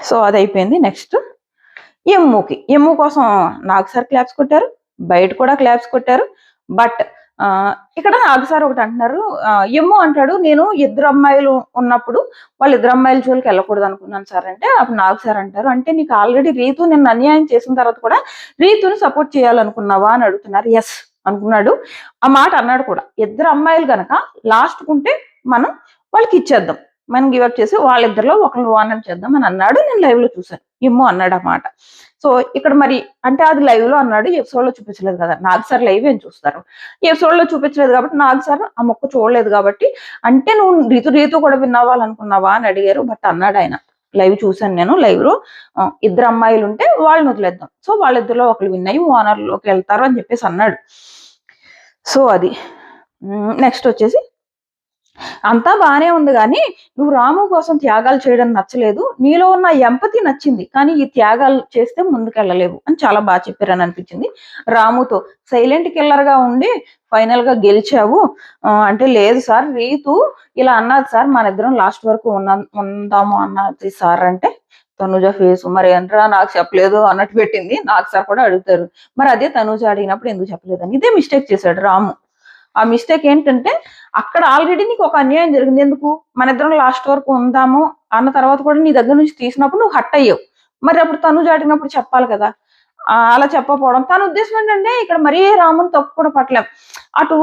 సో అది అయిపోయింది. నెక్స్ట్ ఎమ్ము కోసం నాకు సార్ క్లాప్స్ కొట్టారు, బయట కూడా క్లాప్స్ కొట్టారు. బట్ ఇక్కడ నాగ్ సార్ ఒకటి అంటున్నారు, ఏమో అంటాడు, నేను ఇద్దరు అమ్మాయిలు ఉన్నప్పుడు వాళ్ళు ఇద్దరు అమ్మాయిల జోలికి వెళ్ళకూడదు అనుకున్నాను సార్ అంటే, అప్పుడు నాగ్ సార్ అంటారు, అంటే నీకు ఆల్రెడీ రీతు నిన్ను అన్యాయం చేసిన తర్వాత కూడా రీతుని సపోర్ట్ చేయాలనుకున్నావా అని అడుగుతున్నారు. ఎస్ అనుకున్నాడు, ఆ మాట అన్నాడు కూడా. ఇద్దరు అమ్మాయిలు గనక లాస్ట్ కుంటే మనం వాళ్ళకి ఇచ్చేద్దాం, మనం గివప్ చేసి వాళ్ళిద్దరిలో ఒకరిని వార్నం చేద్దాం అని అన్నాడు. నేను లైవ్ లో చూసాను, ఏమో అన్నాడు ఆ మాట. సో ఇక్కడ మరి అంటే అది లైవ్ లో అన్నాడు, ఎపిసోడ్ లో చూపించలేదు కదా. నాగ్ సార్ లైవ్ ఏం చూస్తారు, ఎపిసోడ్ లో చూపించలేదు కాబట్టి నాగ్ సార్ ఆ మొక్క చూడలేదు కాబట్టి, అంటే నువ్వు రీతు కూడా విన్నావాలనుకున్నావా అని అడిగారు. బట్ అన్నాడు ఆయన, లైవ్ చూసాను నేను, లైవ్ లో ఇద్దరు అమ్మాయిలు ఉంటే వాళ్ళని వదిలేద్దాం, సో వాళ్ళిద్దరిలో ఒకరు విన్నాయి ఓనర్ లోకి వెళ్తారు అని చెప్పేసి అన్నాడు. సో అది నెక్స్ట్ వచ్చేసి, అంతా బానే ఉంది కానీ నువ్వు రాము కోసం త్యాగాలు చేయడం నచ్చలేదు, నీలో ఉన్న ఎంపతి నచ్చింది, కానీ ఈ త్యాగాలు చేస్తే ముందుకెళ్ళలేవు అని చాలా బాగా చెప్పారని అనిపించింది. రాముతో సైలెంట్ కిల్లర్ గా ఉండి ఫైనల్ గా గెలిచావు అంటే, లేదు సార్ రీతు ఇలా అన్నది సార్, మన ఇద్దరం లాస్ట్ వరకు ఉందాము అన్నది సార్ అంటే, తనుజ ఫేస్ మరి ఏంట్రా నాకు చెప్పలేదు అన్నట్టు పెట్టింది. నాకు సార్ కూడా అడుగుతారు, మరి అదే తనుజ అడిగినప్పుడు ఎందుకు చెప్పలేదని. ఇదే మిస్టేక్ చేశాడు రాము. ఆ మిస్టేక్ ఏంటంటే, అక్కడ ఆల్రెడీ నీకు ఒక అన్యాయం జరిగింది, ఎందుకు మన ఇద్దరం లాస్ట్ వరకు ఉందాము అన్న తర్వాత కూడా నీ దగ్గర నుంచి తీసినప్పుడు నువ్వు హట్ అయ్యావు, మరి అప్పుడు తనుజ అడిగినప్పుడు చెప్పాలి కదా. అలా చెప్పకపోవడం తన ఉద్దేశం ఏంటంటే, ఇక్కడ మరీ రాముని తప్పు కూడా పట్టలేం. అటు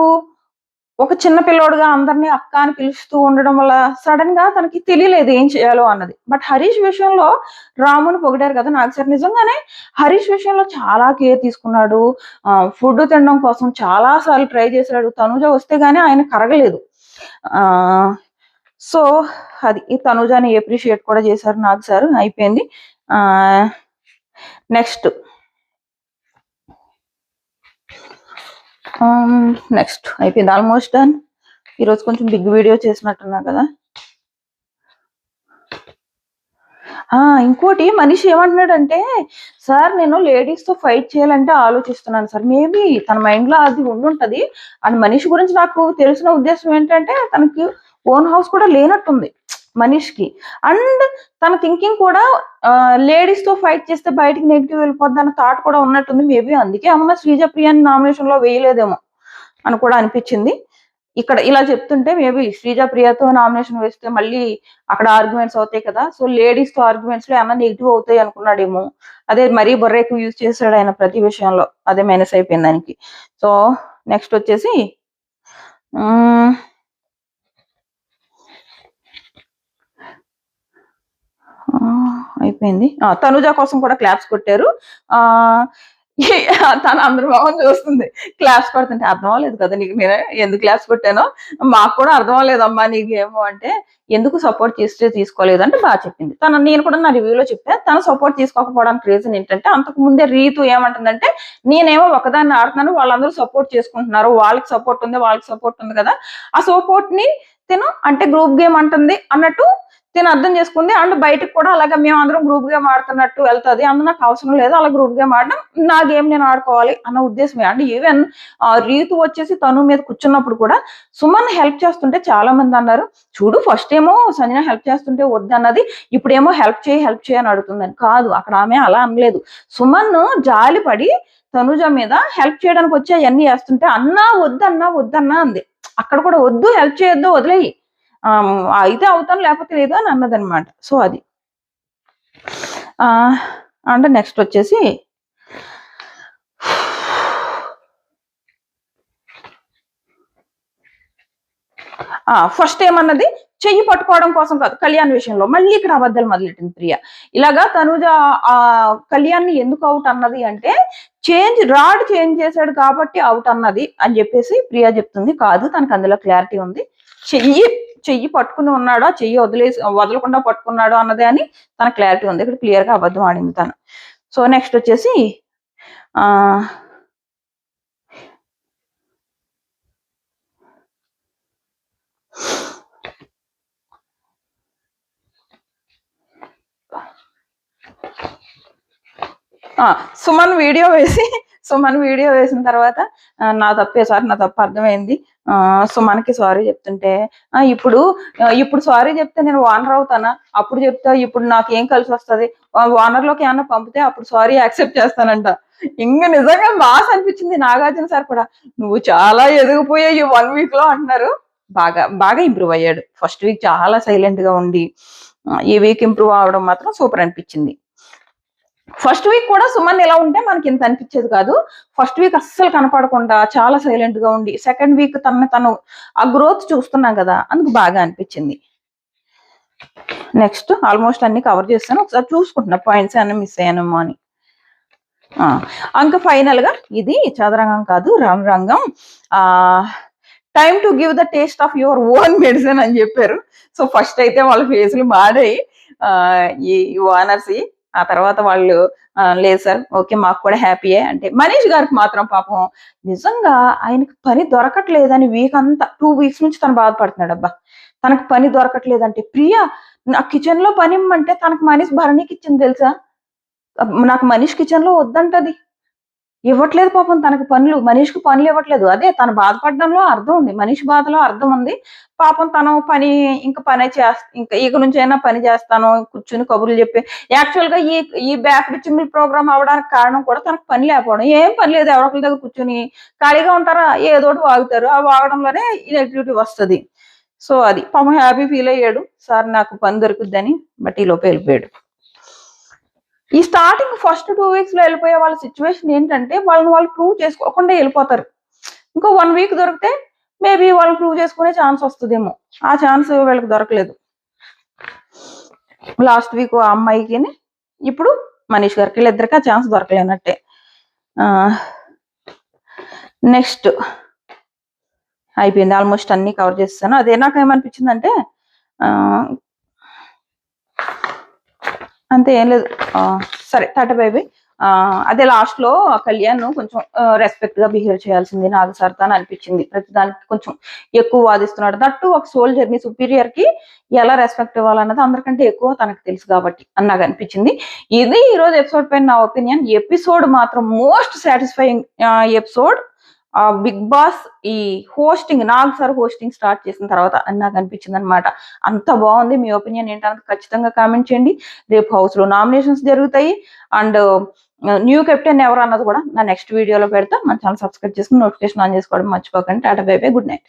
ఒక చిన్న పిల్లోడుగా అందరినీ అక్క అని పిలుస్తూ ఉండడం వల్ల సడన్ గా తనకి తెలియలేదు ఏం చేయాలో అన్నది. బట్ హరీష్ విషయంలో రాముని పొగిడారు కదా నాకు సార్, నిజంగానే హరీష్ విషయంలో చాలా కేర్ తీసుకున్నాడు. ఫుడ్ తినడం కోసం చాలా సార్లు ట్రై చేశాడు, తనుజ వస్తే గానీ ఆయన కరగలేదు. సో అది ఈ తనుజాని అప్రిషియేట్ కూడా చేశారు నాగ్ సార్. అయిపోయింది. నెక్స్ట్ అయిపోయింది, ఆల్మోస్ట్ డన్. ఈరోజు కొంచెం బిగ్ వీడియో చేసినట్టున్నా కదా. ఇంకోటి మనిషి ఏమంటున్నాడంటే, సార్ నేను లేడీస్ తో ఫైట్ చేయాలంటే ఆలోచిస్తున్నాను సార్. మేబీ తన మైండ్ లో అది ఉండుంటది. అండ్ మనిషి గురించి నాకు తెలిసిన ఉద్దేశం ఏంటంటే, తనకి ఓన్ హౌస్ కూడా లేనట్టుంది మనిషికి. అండ్ తన థింకింగ్ కూడా లేడీస్ తో ఫైట్ చేస్తే బయటికి నెగిటివ్ వెళ్ళిపోద్ది అన్న థాట్ కూడా ఉన్నట్టుంది. మేబీ అందుకే ఏమన్నా శ్రీజప్రియాని నామినేషన్ లో వేయలేదేమో అని కూడా అనిపించింది. ఇక్కడ ఇలా చెప్తుంటే మేబీ శ్రీజప్రియతో నామినేషన్ వేస్తే మళ్ళీ అక్కడ ఆర్గ్యుమెంట్స్ అవుతాయి కదా, సో లేడీస్ తో ఆర్గ్యుమెంట్స్ లో ఏమన్నా నెగిటివ్ అవుతాయి అనుకున్నాడేమో. అదే మరీ బొర్ర ఎక్కువ యూజ్ చేశాడు ఆయన ప్రతి విషయంలో, అదే మైనస్ అయిపోయింది దానికి. సో నెక్స్ట్ వచ్చేసి అయిపోయింది. తనుజ కోసం కూడా క్లాప్స్ కొట్టారు. తను అందరి మొహం చూస్తుంది క్లాప్స్ కొడుతుంటే. అర్థం అవ్వలేదు కదా నీకు నేను ఎందుకు క్లాప్స్ కొట్టానో, మాకు కూడా అర్థం అవ్వలేదమ్మా నీకేమో అంటే, ఎందుకు సపోర్ట్ చేస్తే తీసుకోలేదు అంటే బాగా చెప్పింది. నేను కూడా నా రివ్యూలో చెప్పా, తను సపోర్ట్ తీసుకోకపోవడానికి రీజన్ ఏంటంటే, అంతకు ముందే రీతు ఏమంటుందంటే, నేనేమో ఒకదాన్ని ఆడుతున్నాను, వాళ్ళందరూ సపోర్ట్ చేసుకుంటున్నారు, వాళ్ళకి సపోర్ట్ ఉంది వాళ్ళకి సపోర్ట్ ఉంది కదా, ఆ సపోర్ట్ ని తిను అంటే గ్రూప్ గేమ్ అంటుంది అన్నట్టు తిను అర్థం చేసుకుంది. అండ్ బయటకు కూడా అలాగే మేము అందరం గ్రూప్ గేమ్ ఆడుతున్నట్టు వెళ్తుంది, అందు నాకు అవసరం లేదు అలా గ్రూప్ గేమ్ ఆడడం, నా గేమ్ నేను ఆడుకోవాలి అన్న ఉద్దేశమే. అండ్ ఈవెన్ రీతు వచ్చేసి తను మీద కూర్చున్నప్పుడు కూడా సుమన్ హెల్ప్ చేస్తుంటే చాలా మంది అన్నారు, చూడు ఫస్ట్ ఏమో సంజన హెల్ప్ చేస్తుంటే వద్దన్నది, ఇప్పుడేమో హెల్ప్ చేయి అని అడుగుతుందని. కాదు, అక్కడ ఆమె అలా అనలేదు. సుమన్ జాలిపడి తనుజ మీద హెల్ప్ చేయడానికి వచ్చి అవన్నీ చేస్తుంటే అన్నా వద్దన్నా అంది. అక్కడ కూడా వద్దు, హెల్ప్ చేయొద్దు, వదిలేయి, అయితే అవుతాను లేకపోతే లేదు అని అన్నదనమాట. సో అది అంటే నెక్స్ట్ వచ్చేసి ఫస్ట్ ఏమన్నది, చెయ్యి పట్టుకోవడం కోసం కాదు కళ్యాణ్ విషయంలో, మళ్ళీ ఇక్కడ అబద్ధాలు మొదలెట్టింది ప్రియ. ఇలాగా తనుజ కళ్యాణ్ని ఎందుకు అవుట్ అన్నది అంటే, రాడ్ చేంజ్ చేశాడు కాబట్టి అవుట్ అన్నది అని చెప్పేసి ప్రియ చెప్తుంది. కాదు, తనకు అందులో క్లారిటీ ఉంది. చెయ్యి పట్టుకుని ఉన్నాడో, చెయ్యి వదలకుండా పట్టుకున్నాడో అన్నదే అని తన క్లారిటీ ఉంది. ఇక్కడ క్లియర్ గా అబద్ధం ఆడింది తను. సో నెక్స్ట్ వచ్చేసి సుమన్ వీడియో వేసిన తర్వాత, నా తప్పే సార్, నా తప్పు అర్థమైంది, సుమన్కి సారీ చెప్తుంటే, ఇప్పుడు సారీ చెప్తే నేను వానర్ అవుతానా, అప్పుడు చెప్తా ఇప్పుడు నాకేం కలిసి వస్తుంది, వానర్ లోకి ఏమన్నా పంపితే అప్పుడు సారీ యాక్సెప్ట్ చేస్తానంట. ఇంక నిజంగా మాస్ అనిపించింది. నాగార్జున సార్ కూడా నువ్వు చాలా ఎదిగిపోయావు ఈ 1 వీక్ లో అంటున్నారు. బాగా బాగా ఇంప్రూవ్ అయ్యాడు. ఫస్ట్ వీక్ చాలా సైలెంట్ గా ఉండి ఈ వీక్ ఇంప్రూవ్ అవడం మాత్రం సూపర్ అనిపించింది. ఫస్ట్ వీక్ కూడా సుమన్ ఇలా ఉంటే మనకి ఇంత అనిపించేది కాదు. ఫస్ట్ వీక్ అస్సలు కనపడకుండా చాలా సైలెంట్ గా ఉండి సెకండ్ వీక్ తను ఆ గ్రోత్ చూస్తున్నాం కదా, అందుకు బాగా అనిపించింది. నెక్స్ట్ ఆల్మోస్ట్ అన్ని కవర్ చేస్తాను. ఒకసారి చూసుకుంటున్నా పాయింట్స్ ఏమైనా మిస్ అయ్యానేమో అని. ఇంకా ఫైనల్ గా ఇది చదరంగం కాదు రంగం. Time to give the taste of your own medicine అని చెప్పారు. సో ఫస్ట్ అయితే వాళ్ళ ఫేస్లు మాడాయి ఈ ఓనర్స్. ఆ తర్వాత వాళ్ళు లేదు సార్ ఓకే మాకు కూడా హ్యాపీయే అంటే, మనీష్ గారికి మాత్రం పాపం నిజంగా ఆయనకి పని దొరకట్లేదని వీక్ అంతా 2 వీక్స్ నుంచి తను బాధపడుతున్నాడు. అబ్బా తనకు పని దొరకట్లేదంటే, ప్రియా నా కిచెన్ లో పని ఇమ్మంటే తనకు మనీష్ భరణికి ఇచ్చింది తెలుసా. నాకు మనీష్ కిచెన్ లో వద్దంటది, ఇవ్వట్లేదు పాపం తనకు పనులు. మనీష్కి పనులు ఇవ్వట్లేదు. అదే తను బాధపడడంలో అర్థం ఉంది, మనీష్ బాధలో అర్థం ఉంది. పాపం తను పని ఇంకా పనే ఇంకా ఇక నుంచి అయినా పని చేస్తాను కూర్చుని కబుర్లు చెప్పి. యాక్చువల్ గా ఈ బ్యాక్ బిచ్చింగ్ ప్రోగ్రామ్ అవడానికి కారణం కూడా తనకు పని లేకపోవడం. ఏం పని లేదు, ఎవరొకరి దగ్గర కూర్చుని ఖాళీగా ఉంటారా, ఏదోటి వాగుతారు. ఆ వాగడంలోనే ఈ నెగిటివిటీ వస్తుంది. సో అది పాపం హ్యాపీ ఫీల్ అయ్యాడు, సార్ నాకు పని దొరుకుద్దని. బట్ ఈ లోపు వెళ్ళిపోయాడు. ఈ స్టార్టింగ్ ఫస్ట్ 2 వీక్స్ లో వెళ్ళిపోయే వాళ్ళ సిచ్యువేషన్ ఏంటంటే, వాళ్ళు ప్రూవ్ చేసుకోకుండా వెళ్ళిపోతారు. ఇంకో 1 వీక్ దొరికితే మేబీ వాళ్ళు ప్రూవ్ చేసుకునే ఛాన్స్ వస్తుందేమో. ఆ ఛాన్స్ వీళ్ళకి దొరకలేదు. లాస్ట్ వీక్ ఆ అమ్మాయికి, ఇప్పుడు మనీష్ గారికి, వీళ్ళిద్దరికి ఆ ఛాన్స్ దొరకలేనట్టే. నెక్స్ట్ అయిపోయింది, ఆల్మోస్ట్ అన్ని కవర్ చేస్తాను. అదే నాకు ఏమనిపించిందంటే అంతే, ఏం లేదు. సరే టాటా బై బై. అదే లాస్ట్ లో కళ్యాణ్ కొంచెం రెస్పెక్ట్ గా బిహేవ్ చేయాల్సింది నాగ్ సార్ తో అనిపించింది. ప్రతిదానికి కొంచెం ఎక్కువ వాదిస్తున్నాడు. దట్టు ఒక సోల్జర్ ని, సుపీరియర్ కి ఎలా రెస్పెక్ట్ ఇవ్వాలన్నది అందరికంటే ఎక్కువ తనకు తెలుసు కాబట్టి అని నాకు అనిపించింది. ఇది ఈ రోజు ఎపిసోడ్ పైన నా ఒపీనియన్. ఎపిసోడ్ మాత్రం most satisfying episode. Bigg Boss ఈ hosting, Nag sir hosting start చేసిన తర్వాత అని నాకు అనిపించింది అనమాట. అంత బాగుంది. మీ ఒపీనియన్ ఏంటన్నది ఖచ్చితంగా కామెంట్ చేయండి. రేపు హౌస్ లో నామినేషన్స్ జరుగుతాయి. అండ్ న్యూ కెప్టెన్ ఎవరు అన్నది కూడా నా నెక్స్ట్ వీడియోలో పెడతా. మన ఛానల్ సబ్స్క్రైబ్ చేసుకుని నోటిఫికేషన్ ఆన్ చేసుకోవడం మర్చిపోకండి. Tata bye by, good night.